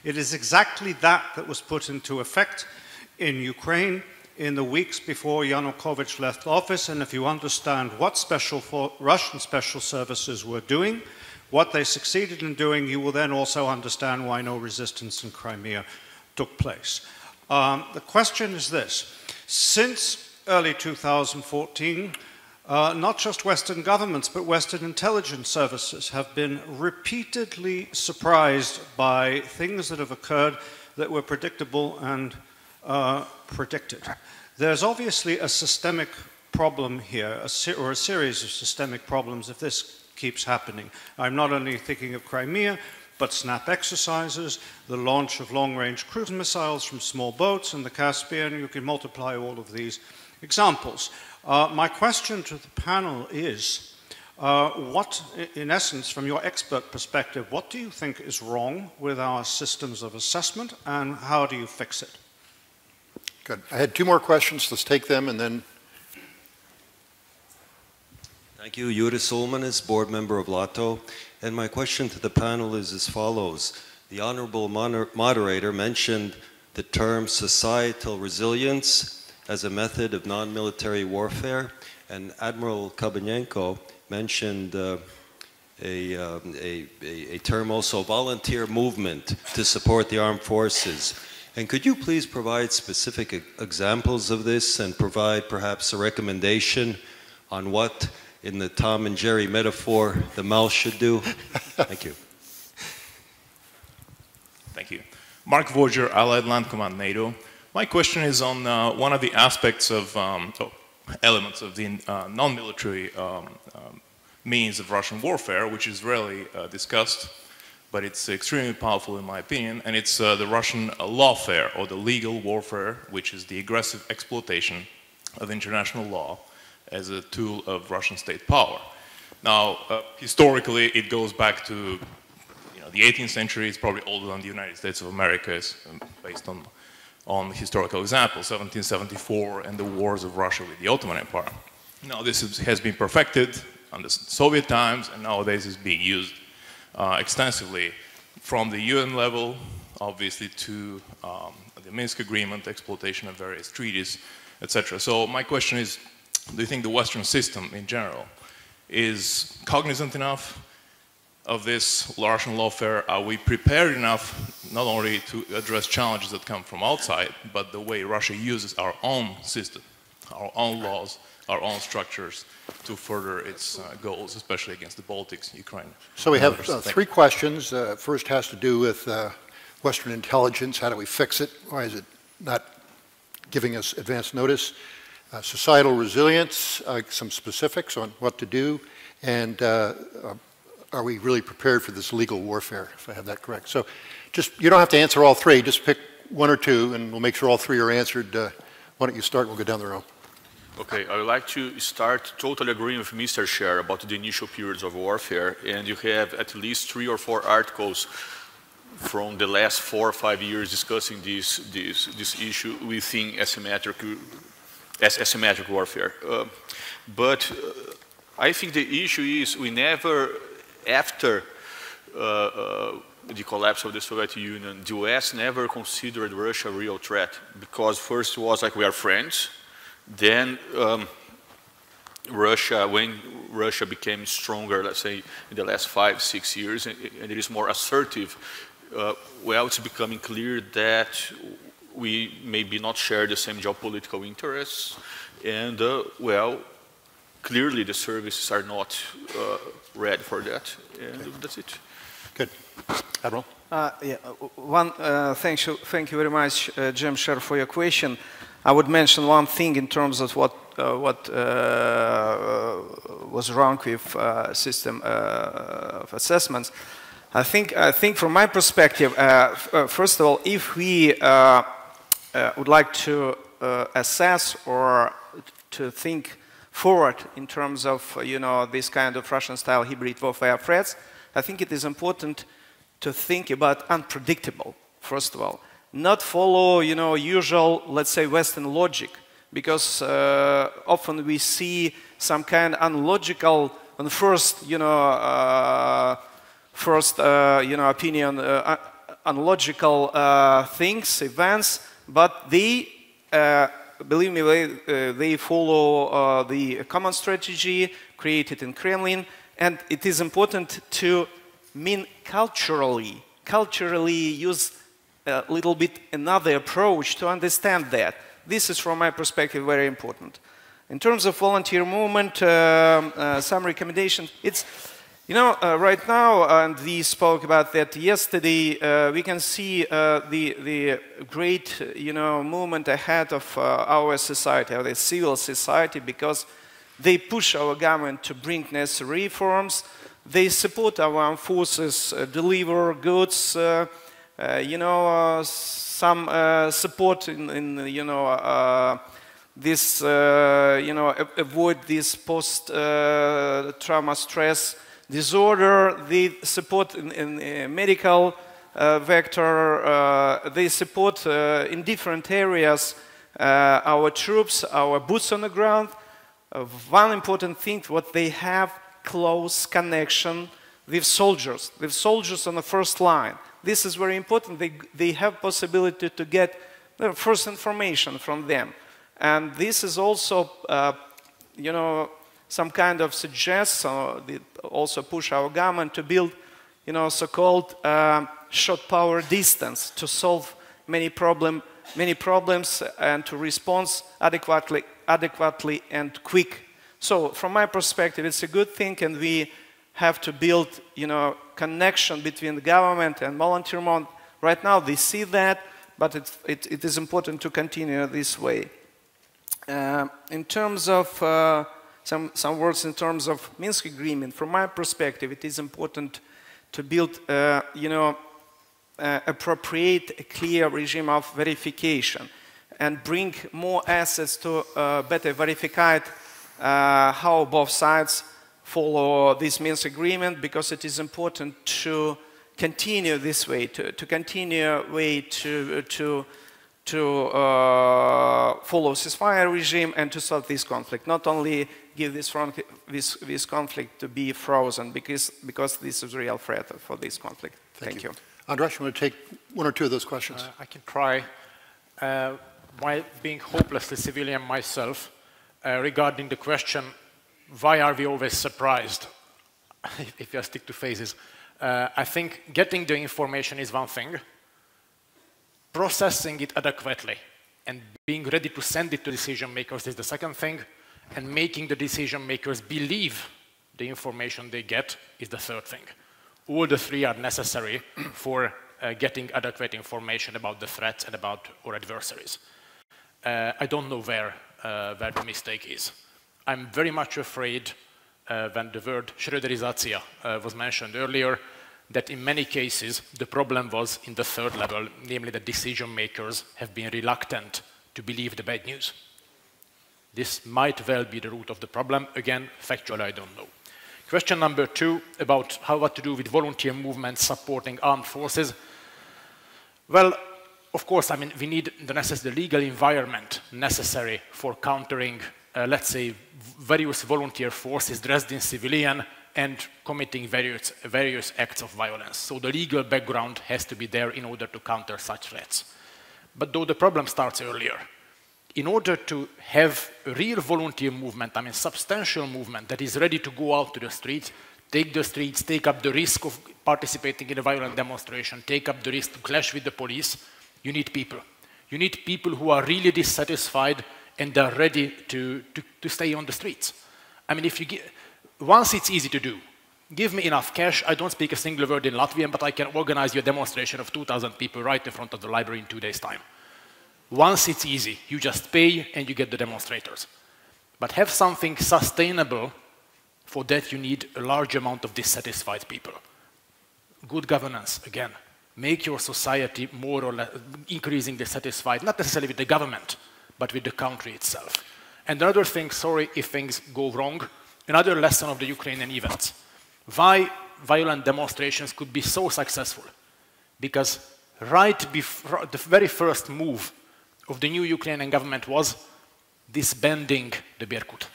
It is exactly that was put into effect in Ukraine in the weeks before Yanukovych left office, and if you understand what Russian special services were doing, what they succeeded in doing, you will then also understand why no resistance in Crimea took place. The question is this. Since early 2014, not just Western governments, but Western intelligence services have been repeatedly surprised by things that have occurred that were predictable and predicted. There's obviously a systemic problem here, or a series of systemic problems if this keeps happening. I'm not only thinking of Crimea, but SNAP exercises, the launch of long-range cruise missiles from small boats in the Caspian. You can multiply all of these examples. My question to the panel is, what, in essence, from your expert perspective, what do you think is wrong with our systems of assessment, and how do you fix it? Good. I had 2 more questions. Let's take them, and then... Thank you. Yuri Solmanis, board member of LATO. And my question to the panel is as follows. The honorable moderator mentioned the term societal resilience as a method of non-military warfare, and Admiral Kabanenko mentioned a term also, volunteer movement to support the armed forces. And could you please provide specific examples of this and provide perhaps a recommendation on what, in the Tom and Jerry metaphor, the mouse should do? Thank you. Thank you. Mark Voger, Allied Land Command, NATO. My question is on one of the aspects of, elements of the non-military means of Russian warfare, which is rarely discussed, but it's extremely powerful in my opinion, and it's the Russian lawfare, or the legal warfare, which is the aggressive exploitation of international law as a tool of Russian state power. Now, historically, it goes back to the 18th century. It's probably older than the United States of America, based on historical examples, 1774 and the wars of Russia with the Ottoman Empire. Now, this has been perfected under Soviet times, and nowadays is being used extensively from the UN level, obviously, to the Minsk Agreement, exploitation of various treaties, etc. So my question is, do you think the Western system in general is cognizant enough of this Russian lawfare? Are we prepared enough not only to address challenges that come from outside, but the way Russia uses our own system, our own laws, our own structures to further its goals, especially against the Baltics, Ukraine? So we have three questions. First has to do with Western intelligence. How do we fix it? Why is it not giving us advance notice? Societal resilience, some specifics on what to do, and are we really prepared for this legal warfare, if I have that correct? So just, you don't have to answer all three, just pick one or two, and we'll make sure all three are answered. Why don't you start, we'll go down the row. Okay, I would like to start totally agreeing with Mr. Scher about the initial periods of warfare, and you have at least 3 or 4 articles from the last 4 or 5 years discussing this issue within asymmetric warfare. But I think the issue is we never, after the collapse of the Soviet Union, the US never considered Russia a real threat, because first it was like we are friends, then when Russia became stronger, let's say in the last 5-6 years, and it is more assertive, well, it's becoming clear that we maybe not share the same geopolitical interests, and well, clearly the services are not ready for that, and that's it. Good. Admiral? Thank you very much, James Scher, for your question. I would mention one thing in terms of what was wrong with system of assessments. I think from my perspective, first of all, if we would like to assess or to think forward in terms of this kind of Russian-style hybrid warfare threats, I think it is important to think about unpredictable. First of all, not follow usual, let's say, Western logic, because often we see some kind of unlogical on first opinion, unlogical things, events, but they, believe me, they follow the common strategy created in Kremlin, and it is important to mean culturally use a little bit another approach to understand that. This is, from my perspective, very important. In terms of volunteer movement, some recommendations, it's, right now, and we spoke about that yesterday, we can see the great, movement ahead of our society, of the civil society, because they push our government to bring necessary reforms. They support our armed forces, deliver goods, some support in this, avoid this post-trauma stress disorder. They support in medical vector. They support in different areas our troops, our boots on the ground. One important thing, what they have close connection with soldiers on the first line. This is very important. They have possibility to get the first information from them. And this is also, some kind of suggests, also push our government to build, so-called short power distance to solve many problems and to respond adequately and quick. So from my perspective, it's a good thing, and we have to build, connection between the government and volunteer movement. Right now, they see that, but it is important to continue this way. In terms of some words in terms of Minsk agreement, from my perspective, it is important to build, appropriate, a clear regime of verification and bring more assets to better verify how both sides follow this Minsk agreement, because it is important to continue this way, to continue way to follow ceasefire regime and to solve this conflict. Not only give this conflict to be frozen, because this is a real threat for this conflict. Thank you. Andras, you want to take one or two of those questions? I can try. While being hopelessly civilian myself, regarding the question, why are we always surprised, if you stick to phases? I think getting the information is one thing, processing it adequately and being ready to send it to decision makers is the second thing, and making the decision makers believe the information they get is the third thing. All the three are necessary for getting adequate information about the threats and about our adversaries. I don't know where the mistake is. I'm very much afraid when the word Schröderizacja was mentioned earlier, that in many cases the problem was in the third level, namely the decision makers have been reluctant to believe the bad news. This might well be the root of the problem. Again, factually, I don't know. Question number 2 about what to do with volunteer movements supporting armed forces. Well, of course, I mean, we need the legal environment necessary for countering, let's say, various volunteer forces dressed in civilian and committing various acts of violence. So the legal background has to be there in order to counter such threats. But though the problem starts earlier, in order to have a real volunteer movement, I mean substantial movement that is ready to go out to the streets, take up the risk of participating in a violent demonstration, take up the risk to clash with the police, you need people. You need people who are really dissatisfied and are ready to stay on the streets. I mean, once it's easy to do, give me enough cash, I don't speak a single word in Latvian, but I can organize you a demonstration of 2,000 people right in front of the library in 2 days' time. Once it's easy, you just pay and you get the demonstrators. But have something sustainable. For that you need a large amount of dissatisfied people. Good governance, again. Make your society more or less increasingly dissatisfied, not necessarily with the government, but with the country itself. And another thing, sorry if things go wrong, another lesson of the Ukrainian events. Why violent demonstrations could be so successful? Because right before the very first move of the new Ukrainian government was disbanding the Berkut.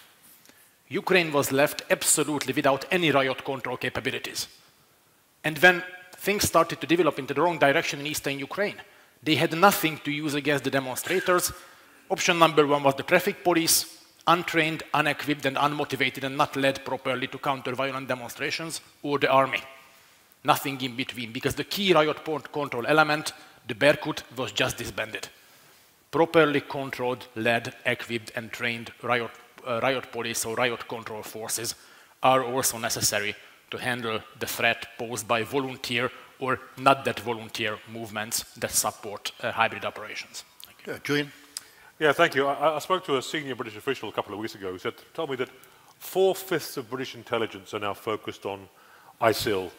Ukraine was left absolutely without any riot control capabilities. And when things started to develop into the wrong direction in eastern Ukraine, they had nothing to use against the demonstrators. Option number 1 was the traffic police, untrained, unequipped, and unmotivated, and not led properly to counter violent demonstrations, or the army. Nothing in between, because the key riot control element, the Berkut, was just disbanded. Properly controlled, led, equipped, and trained riot police or riot control forces are also necessary to handle the threat posed by volunteer or not that volunteer movements that support hybrid operations. Thank you. Julian? Yeah, thank you. I spoke to a senior British official a couple of weeks ago who told me that 4/5 of British intelligence are now focused on ISIL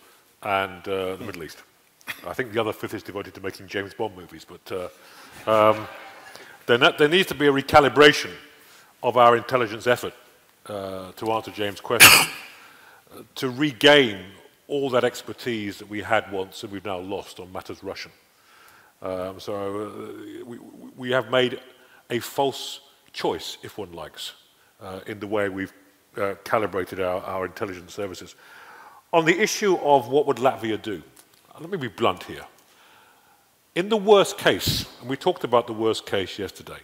and the Middle East. I think the other 5th is devoted to making James Bond movies, but there needs to be a recalibration of our intelligence effort, to answer James' question, to regain all that expertise that we had once and we've now lost on matters Russian. We have made a false choice, if one likes, in the way we've calibrated our intelligence services. On the issue of what would Latvia do, let me be blunt here. In the worst case, and we talked about the worst case yesterday,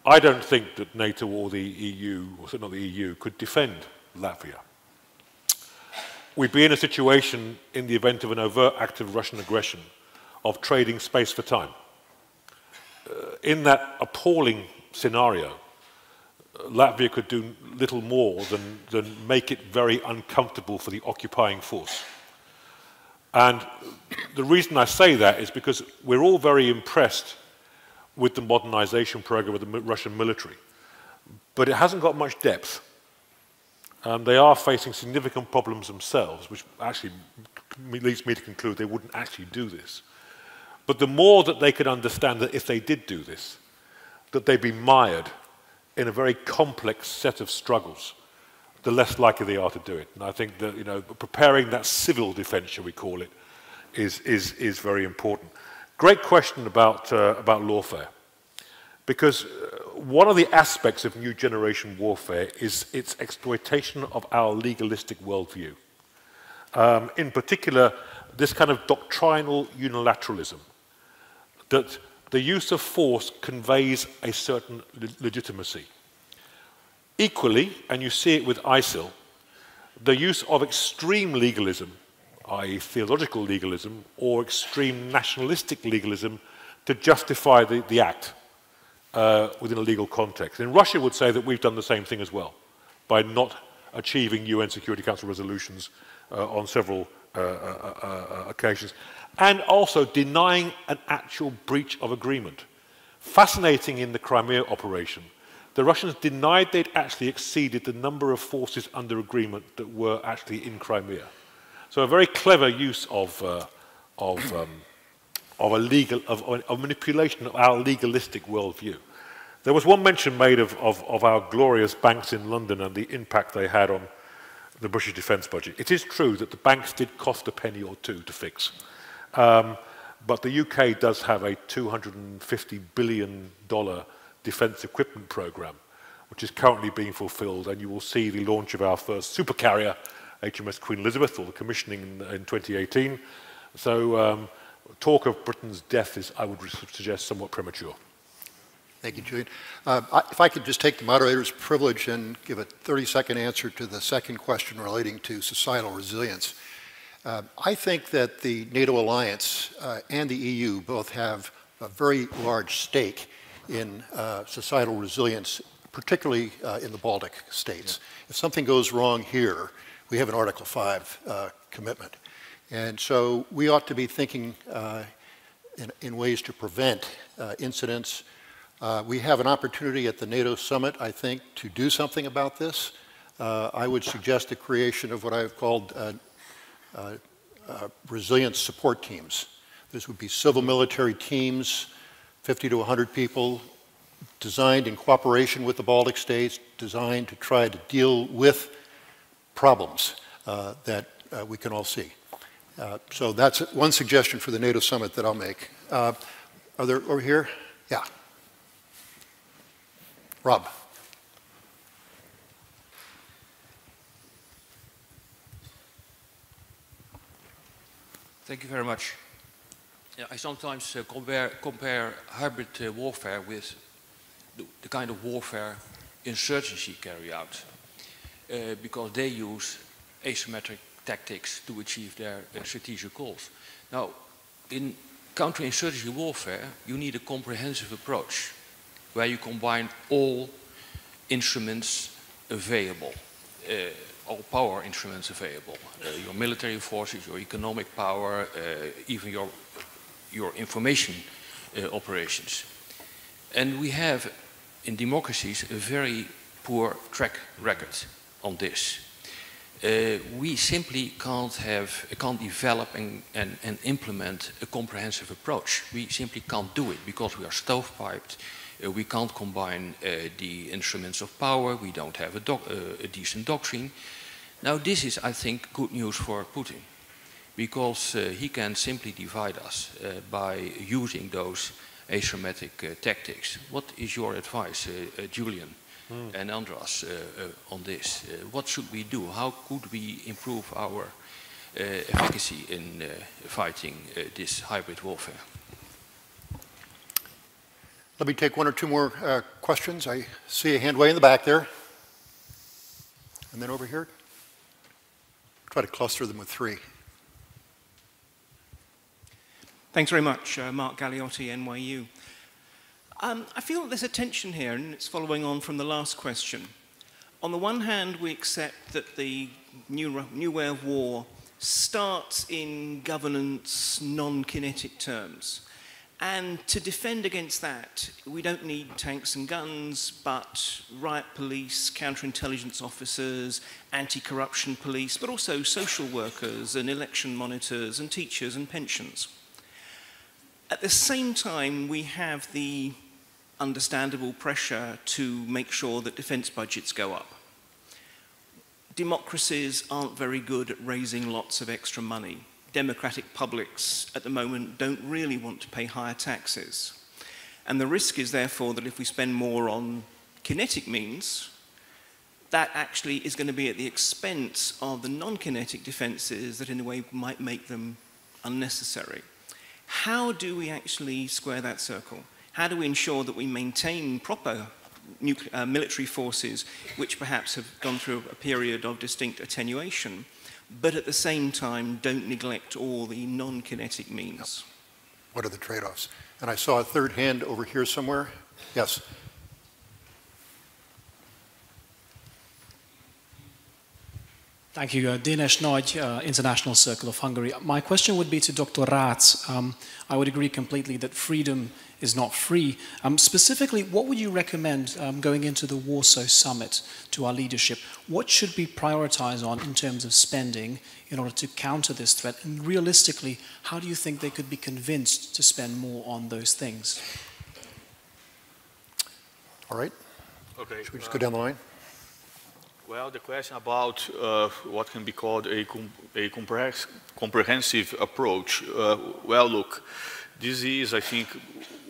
I don't think that NATO or the EU, or certainly not the EU, could defend Latvia. We'd be in a situation, in the event of an overt act of Russian aggression, of trading space for time. In that appalling scenario, Latvia could do little more than make it very uncomfortable for the occupying force. And the reason I say that is because we're all very impressed with the modernization program of the Russian military, but it hasn't got much depth. They are facing significant problems themselves, which actually leads me to conclude they wouldn't actually do this. But the more that they could understand that if they did do this, that they'd be mired in a very complex set of struggles, the less likely they are to do it. And I think that, you know, preparing that civil defense, shall we call it, is very important. Great question about lawfare, because one of the aspects of new generation warfare is its exploitation of our legalistic worldview. In particular, this kind of doctrinal unilateralism, that the use of force conveys a certain legitimacy. Equally, and you see it with ISIL, the use of extreme legalism, i.e. theological legalism, or extreme nationalistic legalism to justify the act within a legal context. And Russia would say that we've done the same thing as well, by not achieving UN Security Council resolutions on several occasions, and also denying an actual breach of agreement. Fascinating in the Crimea operation, the Russians denied they'd actually exceeded the number of forces under agreement that were actually in Crimea. So a very clever use of manipulation of our legalistic worldview. There was one mention made of our glorious banks in London and the impact they had on the British defence budget. It is true that the banks did cost a penny or two to fix. But the UK does have a $250 billion defence equipment programme, which is currently being fulfilled, and you will see the launch of our first supercarrier, HMS Queen Elizabeth, or the commissioning in 2018. So talk of Britain's death is, I would suggest, somewhat premature. Thank you, Julian. If I could just take the moderator's privilege and give a 30-second answer to the second question relating to societal resilience. I think that the NATO alliance and the EU both have a very large stake in societal resilience, particularly in the Baltic states. Yeah. If something goes wrong here, we have an Article 5 commitment. And so we ought to be thinking in ways to prevent incidents. We have an opportunity at the NATO summit, I think, to do something about this. I would suggest the creation of what I've called resilience support teams. This would be civil military teams, 50 to 100 people, designed in cooperation with the Baltic states, designed to try to deal with problems that we can all see. So that's one suggestion for the NATO summit that I'll make. Are there over here? Yeah. Rob. Thank you very much. Yeah, I sometimes compare hybrid warfare with the kind of warfare insurgency carry out, because they use asymmetric tactics to achieve their strategic goals. Now, in counterinsurgency warfare, you need a comprehensive approach where you combine all instruments available, all power instruments available, your military forces, your economic power, even your information operations. And we have, in democracies, a very poor track record on this. We simply can't develop and implement a comprehensive approach. We simply can't do it because we are stovepiped. We can't combine the instruments of power. We don't have a decent doctrine. Now this is, I think, good news for Putin, because he can simply divide us by using those asymmetric tactics. What is your advice, Julian and Andras, on this? What should we do? How could we improve our efficacy in fighting this hybrid warfare? Let me take one or two more questions. I see a hand way in the back there. And then over here. Try to cluster them with three. Thanks very much, Mark Galliotti, NYU. I feel that there's a tension here, and it's following on from the last question. On the one hand, we accept that the new way of war starts in governance, non-kinetic terms. And to defend against that, we don't need tanks and guns, but riot police, counterintelligence officers, anti-corruption police, but also social workers and election monitors and teachers and pensions. At the same time, we have the understandable pressure to make sure that defense budgets go up. Democracies aren't very good at raising lots of extra money. Democratic publics at the moment don't really want to pay higher taxes. And the risk is therefore that if we spend more on kinetic means, that actually is going to be at the expense of the non-kinetic defenses that in a way might make them unnecessary. How do we actually square that circle? How do we ensure that we maintain proper military forces which perhaps have gone through a period of distinct attenuation, but at the same time don't neglect all the non-kinetic means? What are the trade-offs? And I saw a third hand over here somewhere. Yes. Thank you. Dinesh Nagy, International Circle of Hungary. My question would be to Dr. Ratz. I would agree completely that freedom is not free. Specifically, what would you recommend going into the Warsaw Summit to our leadership? What should we prioritize on in terms of spending in order to counter this threat? And realistically, how do you think they could be convinced to spend more on those things? All right. Okay. Should we just go down the line? Well, the question about what can be called a comprehensive approach. Well, look, this is, I think,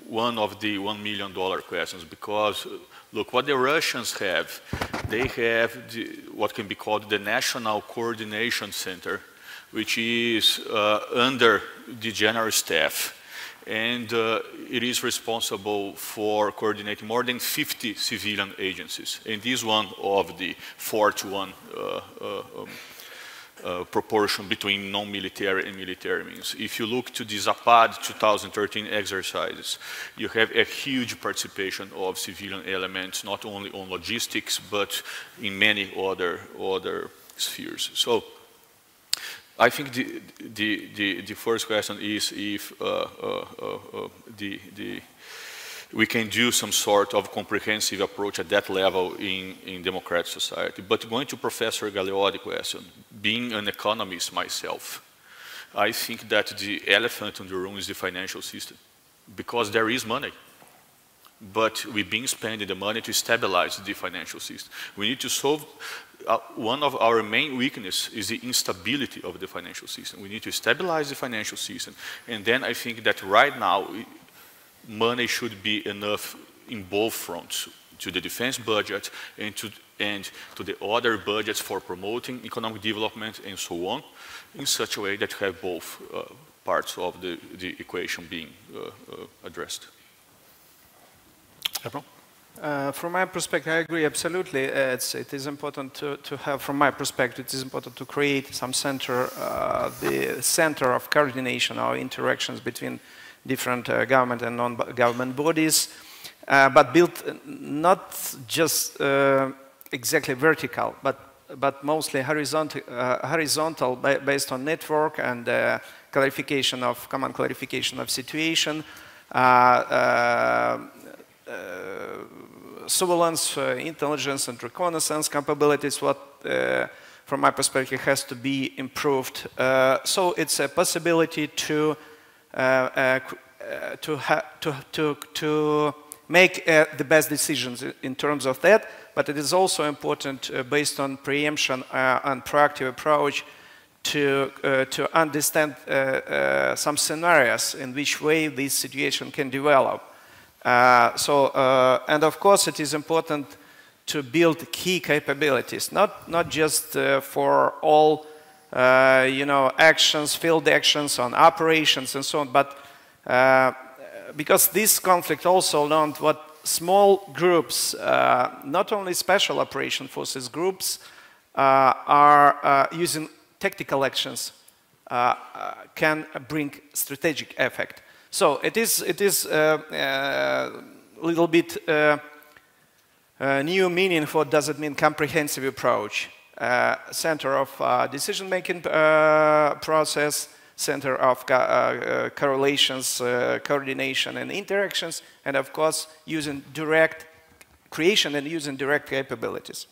one of the $1 million questions because, look, what the Russians have, they have what can be called the National Coordination Center, which is under the General Staff. And it is responsible for coordinating more than 50 civilian agencies. And this is one of the 4-to-1 proportion between non-military and military means. If you look to the Zapad 2013 exercises, you have a huge participation of civilian elements, not only on logistics, but in many other spheres. So I think the first question is if we can do some sort of comprehensive approach at that level in democratic society. But going to Professor Galeotti's question, being an economist myself, I think that the elephant in the room is the financial system, because there is money. But we've been spending the money to stabilize the financial system. We need to solve, one of our main weaknesses is the instability of the financial system. We need to stabilize the financial system. And then I think that right now, money should be enough in both fronts, to the defense budget and to the other budgets for promoting economic development and so on, in such a way that you have both parts of the equation being addressed. From my perspective, I agree absolutely. It is important to have, from my perspective, it is important to create some center, the center of coordination, our interactions between different government and non-government bodies, but built not just exactly vertical, but mostly horizontal, based on network and common clarification of situation. Surveillance, intelligence and reconnaissance capabilities, what from my perspective has to be improved. So it's a possibility to make the best decisions in terms of that, but it is also important based on preemption and proactive approach to understand some scenarios in which way this situation can develop. And of course it is important to build key capabilities, not just for all actions, field actions on operations and so on, but because this conflict also learned what small groups, not only special operation forces groups, are using tactical actions can bring strategic effect. So it is a little bit new meaning for what does it mean comprehensive approach. Center of decision-making process, center of correlations, coordination, and interactions, and of course, using direct creation and using direct capabilities.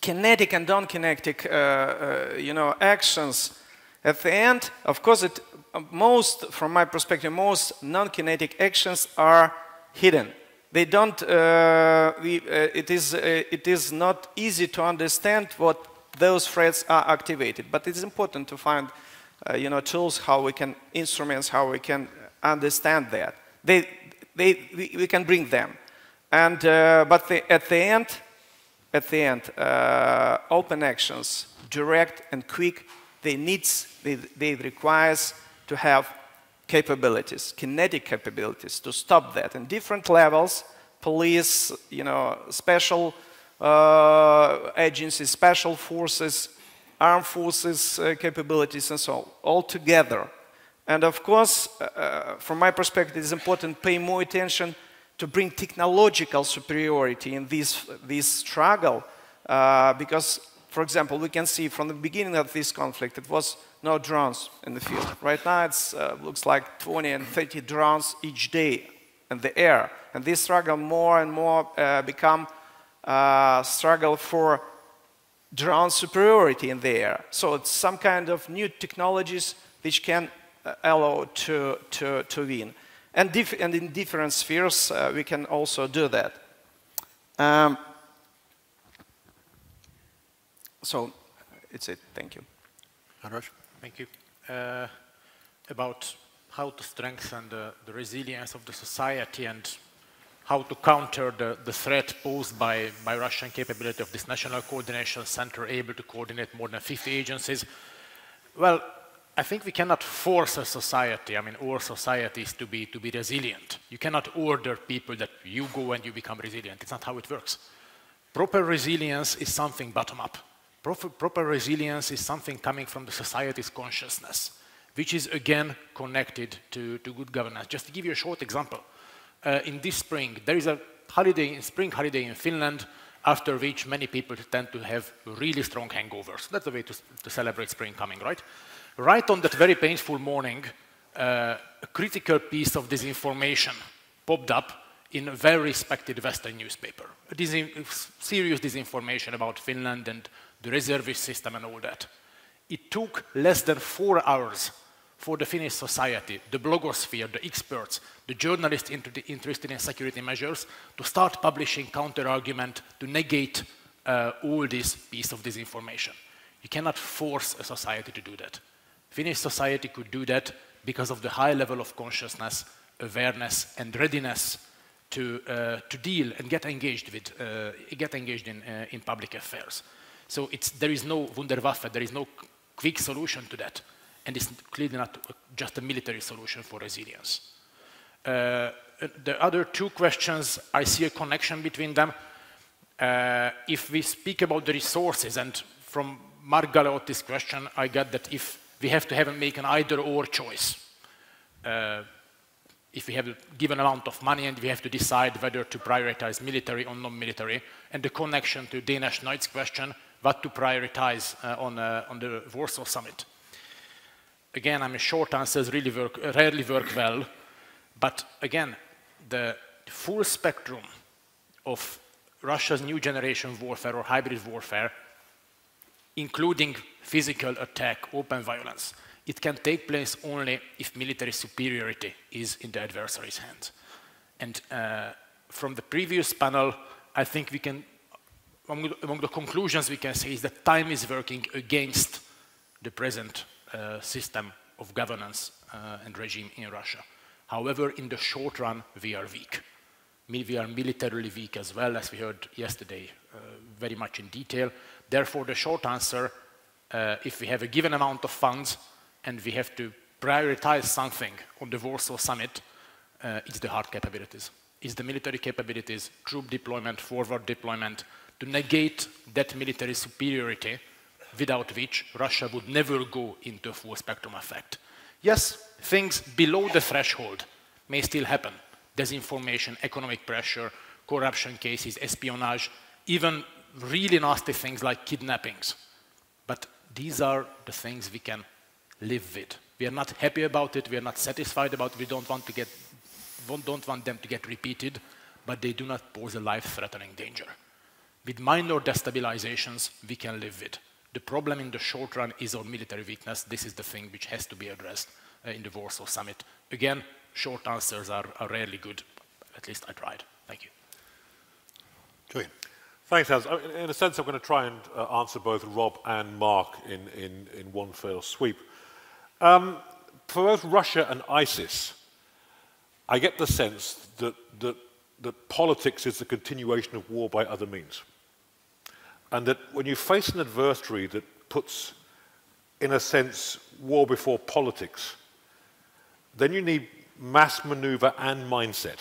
Kinetic and non-kinetic, actions. At the end, of course, from my perspective, most non-kinetic actions are hidden. They don't. It is not easy to understand what those threats are activated. But it's important to find, tools, instruments, how we can understand that. We can bring them, and but at the end, open actions, direct and quick. They requires to have capabilities, kinetic capabilities, to stop that in different levels. Police, special agencies, special forces, armed forces capabilities, and so on, all together. And of course, from my perspective, it's important to pay more attention to bring technological superiority in this struggle, because, for example, we can see from the beginning of this conflict, it was no drones in the field. Right now, it looks like 20 and 30 drones each day in the air. And this struggle more and more become a struggle for drone superiority in the air. So it's some kind of new technologies which can allow to win. And in different spheres, we can also do that. So it's it. Thank you. Andras? Thank you. About how to strengthen the resilience of the society and how to counter the threat posed by Russian capability of this National Coordination Center able to coordinate more than 50 agencies. Well, I think we cannot force a society, all societies to be resilient. You cannot order people that you go and you become resilient. It's not how it works. Proper resilience is something bottom-up. Proper resilience is something coming from the society's consciousness, which is again connected to good governance. Just to give you a short example, in this spring, there is a spring holiday in Finland, after which many people tend to have really strong hangovers. That's the way to celebrate spring coming, right? Right on that very painful morning, a critical piece of disinformation popped up in a very respected Western newspaper. Serious disinformation about Finland and the reservist system and all that. It took less than 4 hours for the Finnish society, the blogosphere, the experts, the journalists interested in security measures to start publishing counter-argument to negate all this piece of disinformation. You cannot force a society to do that. Finnish society could do that because of the high level of consciousness, awareness, and readiness to deal and get engaged in public affairs. So there is no Wunderwaffe, there is no quick solution to that. And it's clearly not just a military solution for resilience. The other two questions, I see a connection between them. If we speak about the resources, and from Mark Galeotti's question, I get that if we have to make an either-or choice, if we have a given amount of money and we have to decide whether to prioritize military or non-military, and the connection to Danish Knight's question, what to prioritize on the Warsaw Summit. Again, short answers rarely work well, but again, the full spectrum of Russia's new generation warfare or hybrid warfare, including physical attack, open violence, it can take place only if military superiority is in the adversary's hands. And from the previous panel, I think we can, among the conclusions we can say is that time is working against the present system of governance and regime in Russia. However, in the short run, we are weak. We are militarily weak as well, as we heard yesterday, very much in detail. Therefore, the short answer, if we have a given amount of funds and we have to prioritize something on the Warsaw Summit, it's the hard capabilities. It's the military capabilities, troop deployment, forward deployment, to negate that military superiority without which Russia would never go into a full spectrum effect. Yes, things below the threshold may still happen. Disinformation, economic pressure, corruption cases, espionage, even really nasty things like kidnappings. But these are the things we can live with. We are not happy about it, we are not satisfied about it, we don't want them to get repeated, but they do not pose a life-threatening danger. With minor destabilizations, we can live with. The problem in the short run is our military weakness. This is the thing which has to be addressed in the Warsaw Summit. Again, short answers are rarely good. At least I tried. Thank you. Julian. Thanks, Hans. In a sense, I'm going to try and answer both Rob and Mark in one fell sweep. For both Russia and ISIS, I get the sense that politics is the continuation of war by other means. And that when you face an adversary that puts, in a sense, war before politics, then you need mass maneuver and mindset.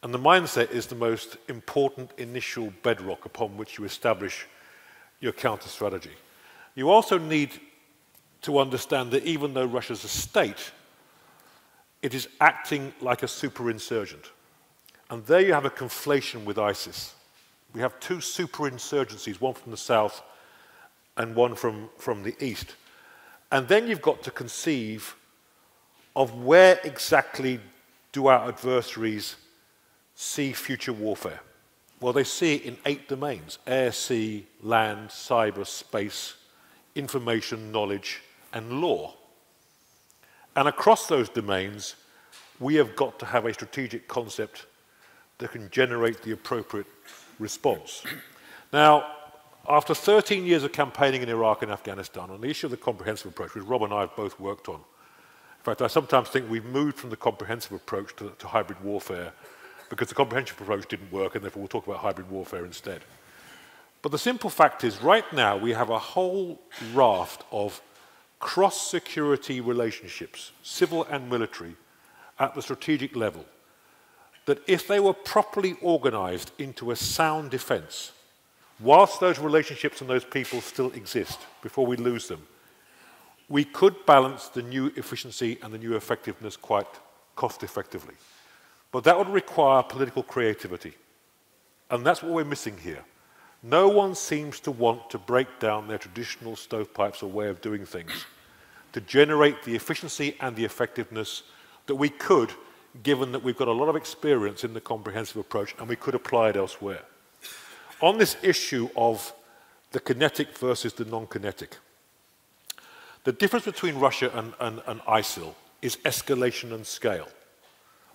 And the mindset is the most important initial bedrock upon which you establish your counter-strategy. You also need to understand that even though Russia's a state, it is acting like a super-insurgent. And there you have a conflation with ISIS. We have two super-insurgencies, one from the south and one from the east. And then you've got to conceive of where exactly do our adversaries see future warfare. Well, they see it in 8 domains: air, sea, land, cyber, space, information, knowledge, and law. And across those domains, we have got to have a strategic concept that can generate the appropriate response. Now, after 13 years of campaigning in Iraq and Afghanistan, on the issue of the comprehensive approach, which Rob and I have both worked on, in fact, I sometimes think we've moved from the comprehensive approach to hybrid warfare because the comprehensive approach didn't work, and therefore we'll talk about hybrid warfare instead. But the simple fact is, right now, we have a whole raft of cross-security relationships, civil and military, at the strategic level, that if they were properly organized into a sound defense, whilst those relationships and those people still exist, before we lose them, we could balance the new efficiency and the new effectiveness quite cost-effectively. But that would require political creativity. And that's what we're missing here. No one seems to want to break down their traditional stovepipes or way of doing things to generate the efficiency and the effectiveness that we could, given that we've got a lot of experience in the comprehensive approach and we could apply it elsewhere. On this issue of the kinetic versus the non-kinetic, the difference between Russia and ISIL is escalation and scale.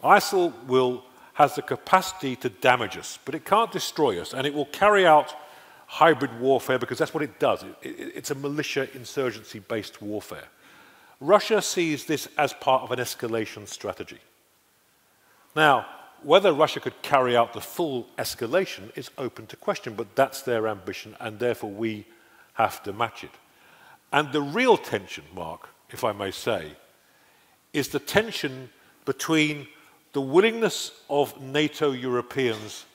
ISIL has the capacity to damage us, but it can't destroy us, and it will carry out hybrid warfare because that's what it does. It's a militia insurgency-based warfare. Russia sees this as part of an escalation strategy. Now, whether Russia could carry out the full escalation is open to question, but that's their ambition, and therefore we have to match it. And the real tension, Mark, if I may say, is the tension between the willingness of NATO Europeans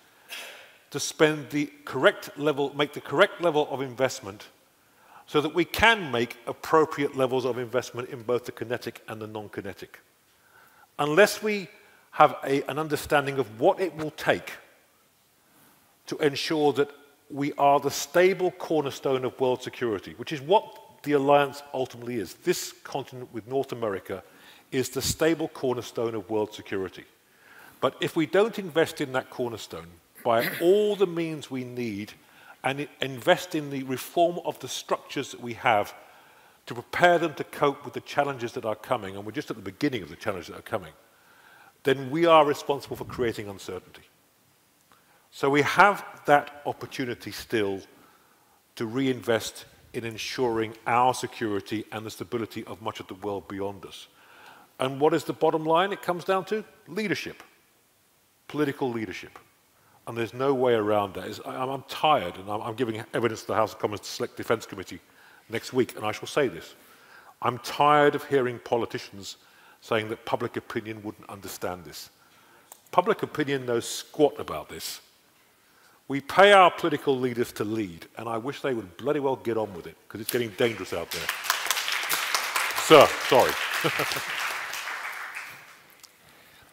to spend the correct level, make the correct level of investment so that we can make appropriate levels of investment in both the kinetic and the non-kinetic. Unless we have an understanding of what it will take to ensure that we are the stable cornerstone of world security, which is what the alliance ultimately is. This continent with North America is the stable cornerstone of world security. But if we don't invest in that cornerstone by all the means we need and invest in the reform of the structures that we have to prepare them to cope with the challenges that are coming, and we're just at the beginning of the challenges that are coming, then we are responsible for creating uncertainty. So we have that opportunity still to reinvest in ensuring our security and the stability of much of the world beyond us. And what is the bottom line? It comes down to leadership, political leadership. And there's no way around that. I'm tired, and I'm giving evidence to the House of Commons Select Defence Committee next week, and I shall say this. I'm tired of hearing politicians saying that public opinion wouldn't understand this. Public opinion knows squat about this. We pay our political leaders to lead, and I wish they would bloody well get on with it, because it's getting dangerous out there. Sir, sorry.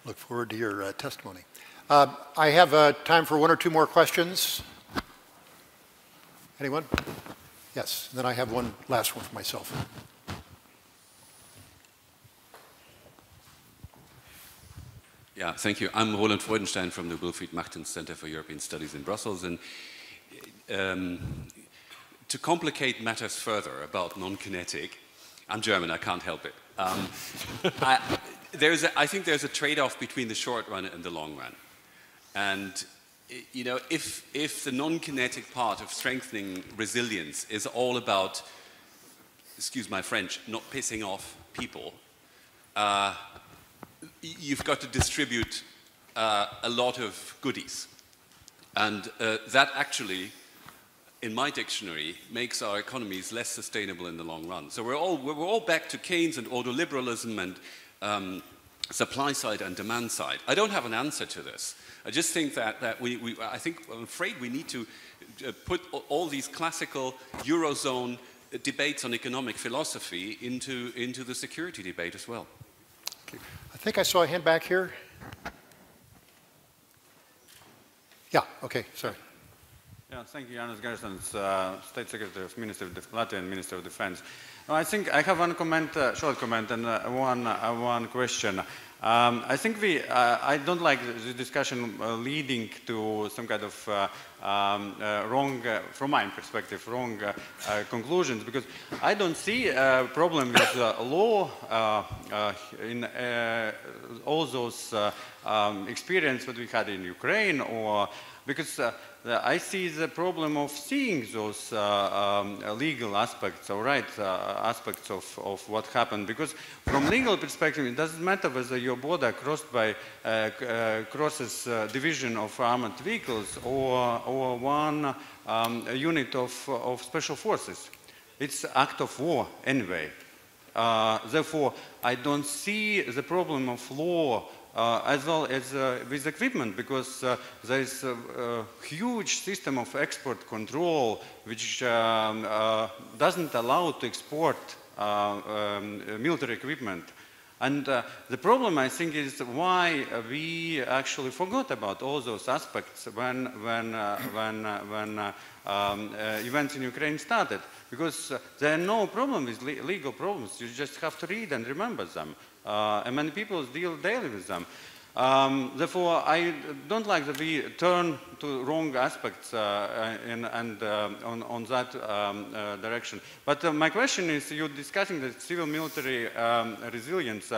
Look forward to your testimony. I have time for 1 or 2 more questions. Anyone? Yes, then I have one last one for myself. Yeah, thank you. I'm Roland Freudenstein from the Wilfried Martens Center for European Studies in Brussels. And to complicate matters further about non-kinetic, I'm German, I can't help it. I think there's a trade-off between the short run and the long run. And you know, if the non-kinetic part of strengthening resilience is all about, excuse my French, not pissing off people, you've got to distribute a lot of goodies. And that actually, in my dictionary, makes our economies less sustainable in the long run. So we're all back to Keynes and ordoliberalism and supply side and demand side. I don't have an answer to this. I just think that I'm afraid we need to put all these classical Eurozone debates on economic philosophy into the security debate as well. Okay. I think I saw a hand back here. Yeah, okay, sorry. Yeah, thank you, Janis Gersons, State Secretary of Latvian Minister of Defense. No, I think I have one comment, short comment, and one question. I think I don't like the discussion leading to some kind of wrong, from my perspective, wrong conclusions, because I don't see a problem with law in all those experience that we had in Ukraine, or because I see the problem of seeing those legal aspects or right aspects of what happened, because from legal perspective it doesn't matter whether your border crossed by crosses division of armored vehicles or one unit of special forces. It's act of war anyway. Therefore, I don't see the problem of law as well as with equipment, because there is a huge system of export control which doesn't allow to export military equipment. And the problem, I think, is why we actually forgot about all those aspects when events in Ukraine started. Because there are no problems with legal problems. You just have to read and remember them. And many people deal daily with them. Therefore, I don't like that we turn to wrong aspects on that direction. But my question is, you're discussing the civil-military resilience.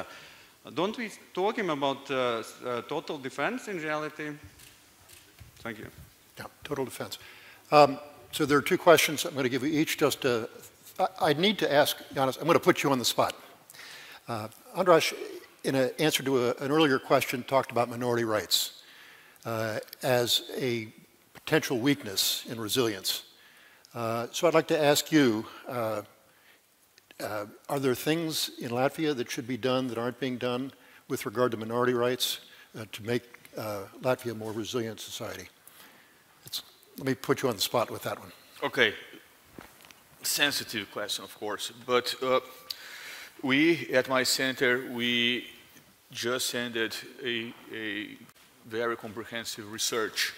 Don't we talking about total defense in reality? Thank you. Yeah, total defense. So there are two questions. I'm going to give you each just I need to ask, Janis, I'm going to put you on the spot. Andras, in an answer to an earlier question, talked about minority rights as a potential weakness in resilience. So I'd like to ask you, are there things in Latvia that should be done that aren't being done with regard to minority rights to make Latvia a more resilient society? Let me put you on the spot with that one. Okay. Sensitive question, of course. But we, at my center, we just ended a very comprehensive research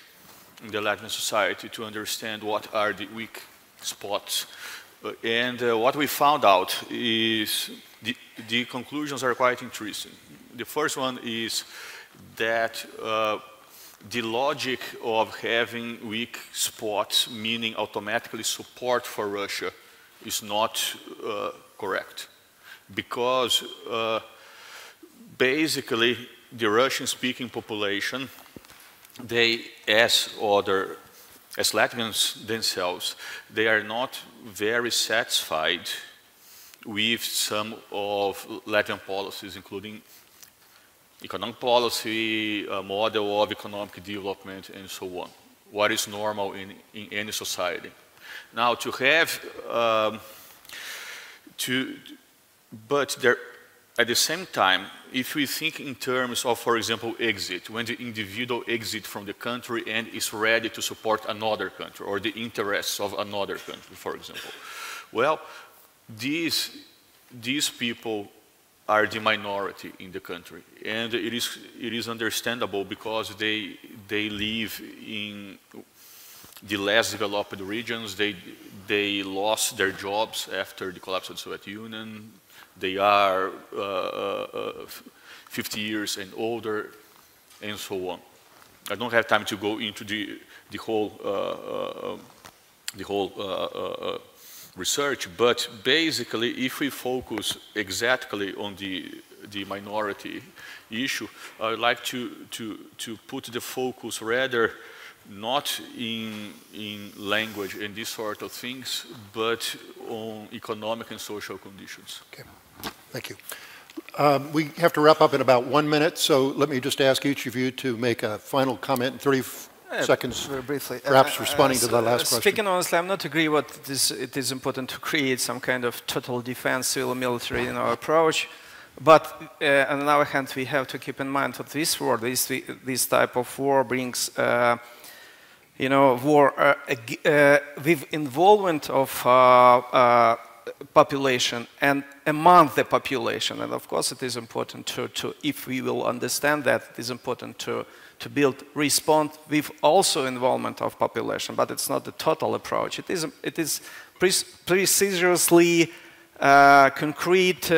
in the Latvian society to understand what are the weak spots. And what we found out is the conclusions are quite interesting. The first one is that the logic of having weak spots, meaning automatically support for Russia, is not correct. Because basically the Russian-speaking population, they, as Latvians themselves, they are not very satisfied with some of Latvian policies, including economic policy, a model of economic development, and so on. What is normal in any society. Now, to have, but there, at the same time, if we think in terms of, for example, exit, when the individual exits from the country and is ready to support another country, or the interests of another country, for example. Well, these people are the minority in the country, and it is understandable because they live in the less developed regions. They lost their jobs after the collapse of the Soviet Union. They are 50 years and older, and so on. I don't have time to go into the whole research, but basically, if we focus exactly on the minority issue, I would like to put the focus rather not in language and these sort of things, but on economic and social conditions. Okay, thank you. We have to wrap up in about 1 minute, so let me just ask each of you to make a final comment in 30 seconds, very briefly. perhaps responding to the last question. Speaking honestly, I'm not agree what it is important to create some kind of total defense, civil military approach. But on the other hand, we have to keep in mind that this war, this type of war brings, war with involvement of population and among the population. And of course, it is important to if we will understand that, it is important to build response with also involvement of population. But it's not the total approach. It is precisely concrete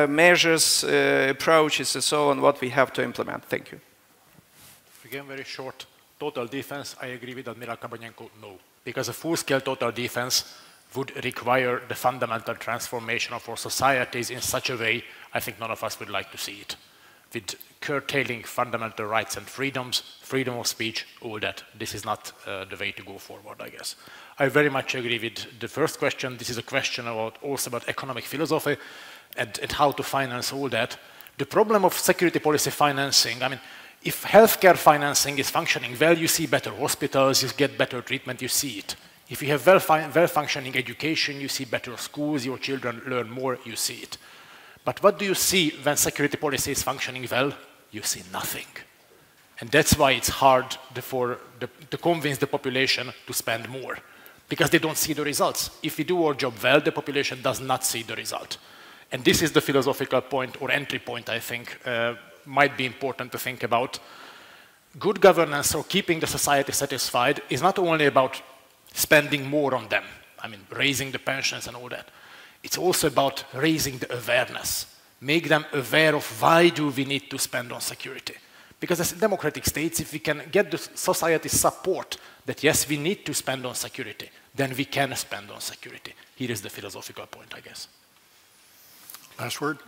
measures, approaches, and so on, what we have to implement. Thank you. Again, very short. Total defense, I agree with Admiral Kabanenko, no. Because a full-scale total defense would require the fundamental transformation of our societies in such a way, I think none of us would like to see it. With curtailing fundamental rights and freedoms, freedom of speech, all that. This is not the way to go forward, I guess. I very much agree with the first question. This is a question also about economic philosophy and how to finance all that. The problem of security policy financing, I mean, if healthcare financing is functioning well, you see better hospitals, you get better treatment, you see it. If you have well-functioning education, you see better schools, your children learn more, you see it. But what do you see when security policy is functioning well? You see nothing. And that's why it's hard to convince the population to spend more, because they don't see the results. If we do our job well, the population does not see the result. And this is the philosophical point or entry point, I think, might be important to think about. Good governance or keeping the society satisfied is not only about spending more on them, I mean, raising the pensions and all that. It's also about raising the awareness, make them aware of why do we need to spend on security. Because as democratic states, if we can get the society's support that yes, we need to spend on security, then we can spend on security. Here is the philosophical point, I guess. Last word?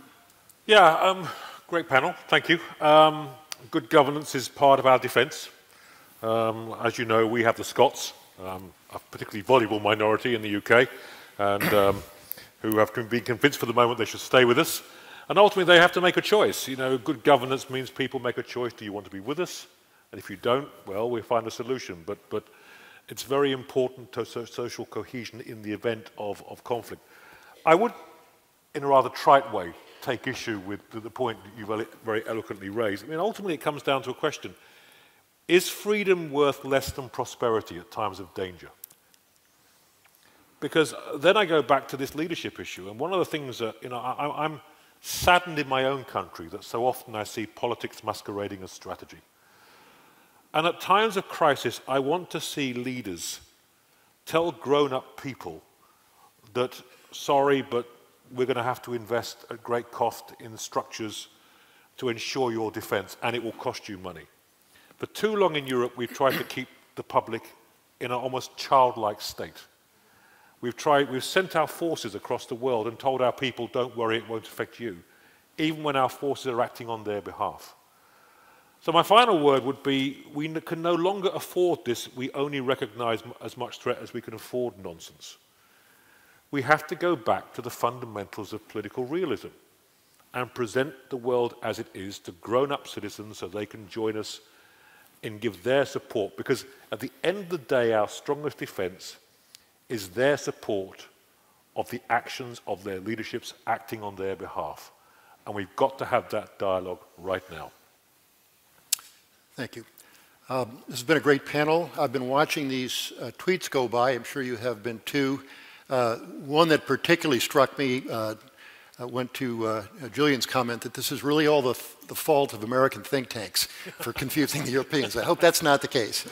Yeah, great panel, thank you. Good governance is part of our defence. As you know, we have the Scots, a particularly voluble minority in the UK, and who have been convinced for the moment they should stay with us. And ultimately, they have to make a choice. You know, good governance means people make a choice. Do you want to be with us? And if you don't, well, we'll find a solution. But it's very important to social cohesion in the event of conflict. I would, in a rather trite way, take issue with the point that you very eloquently raised. I mean, ultimately, it comes down to a question. Is freedom worth less than prosperity at times of danger? Because then I go back to this leadership issue. And one of the things that, I'm saddened in my own country that so often I see politics masquerading as strategy. And at times of crisis, I want to see leaders tell grown-up people that, sorry, but we're going to have to invest at great cost in structures to ensure your defense, and it will cost you money. For too long in Europe, we've tried to keep the public in an almost childlike state. We've sent our forces across the world and told our people, don't worry, it won't affect you, even when our forces are acting on their behalf. So my final word would be, we can no longer afford this. We only recognise as much threat as we can afford nonsense. We have to go back to the fundamentals of political realism and present the world as it is to grown-up citizens so they can join us and give their support. Because at the end of the day, our strongest defence is their support of the actions of their leaderships acting on their behalf. And we've got to have that dialogue right now. Thank you. This has been a great panel. I've been watching these tweets go by. I'm sure you have been too. One that particularly struck me went to Julian's comment that this is really all the fault of American think tanks for confusing the Europeans. I hope that's not the case.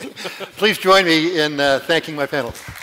Please join me in thanking my panelists.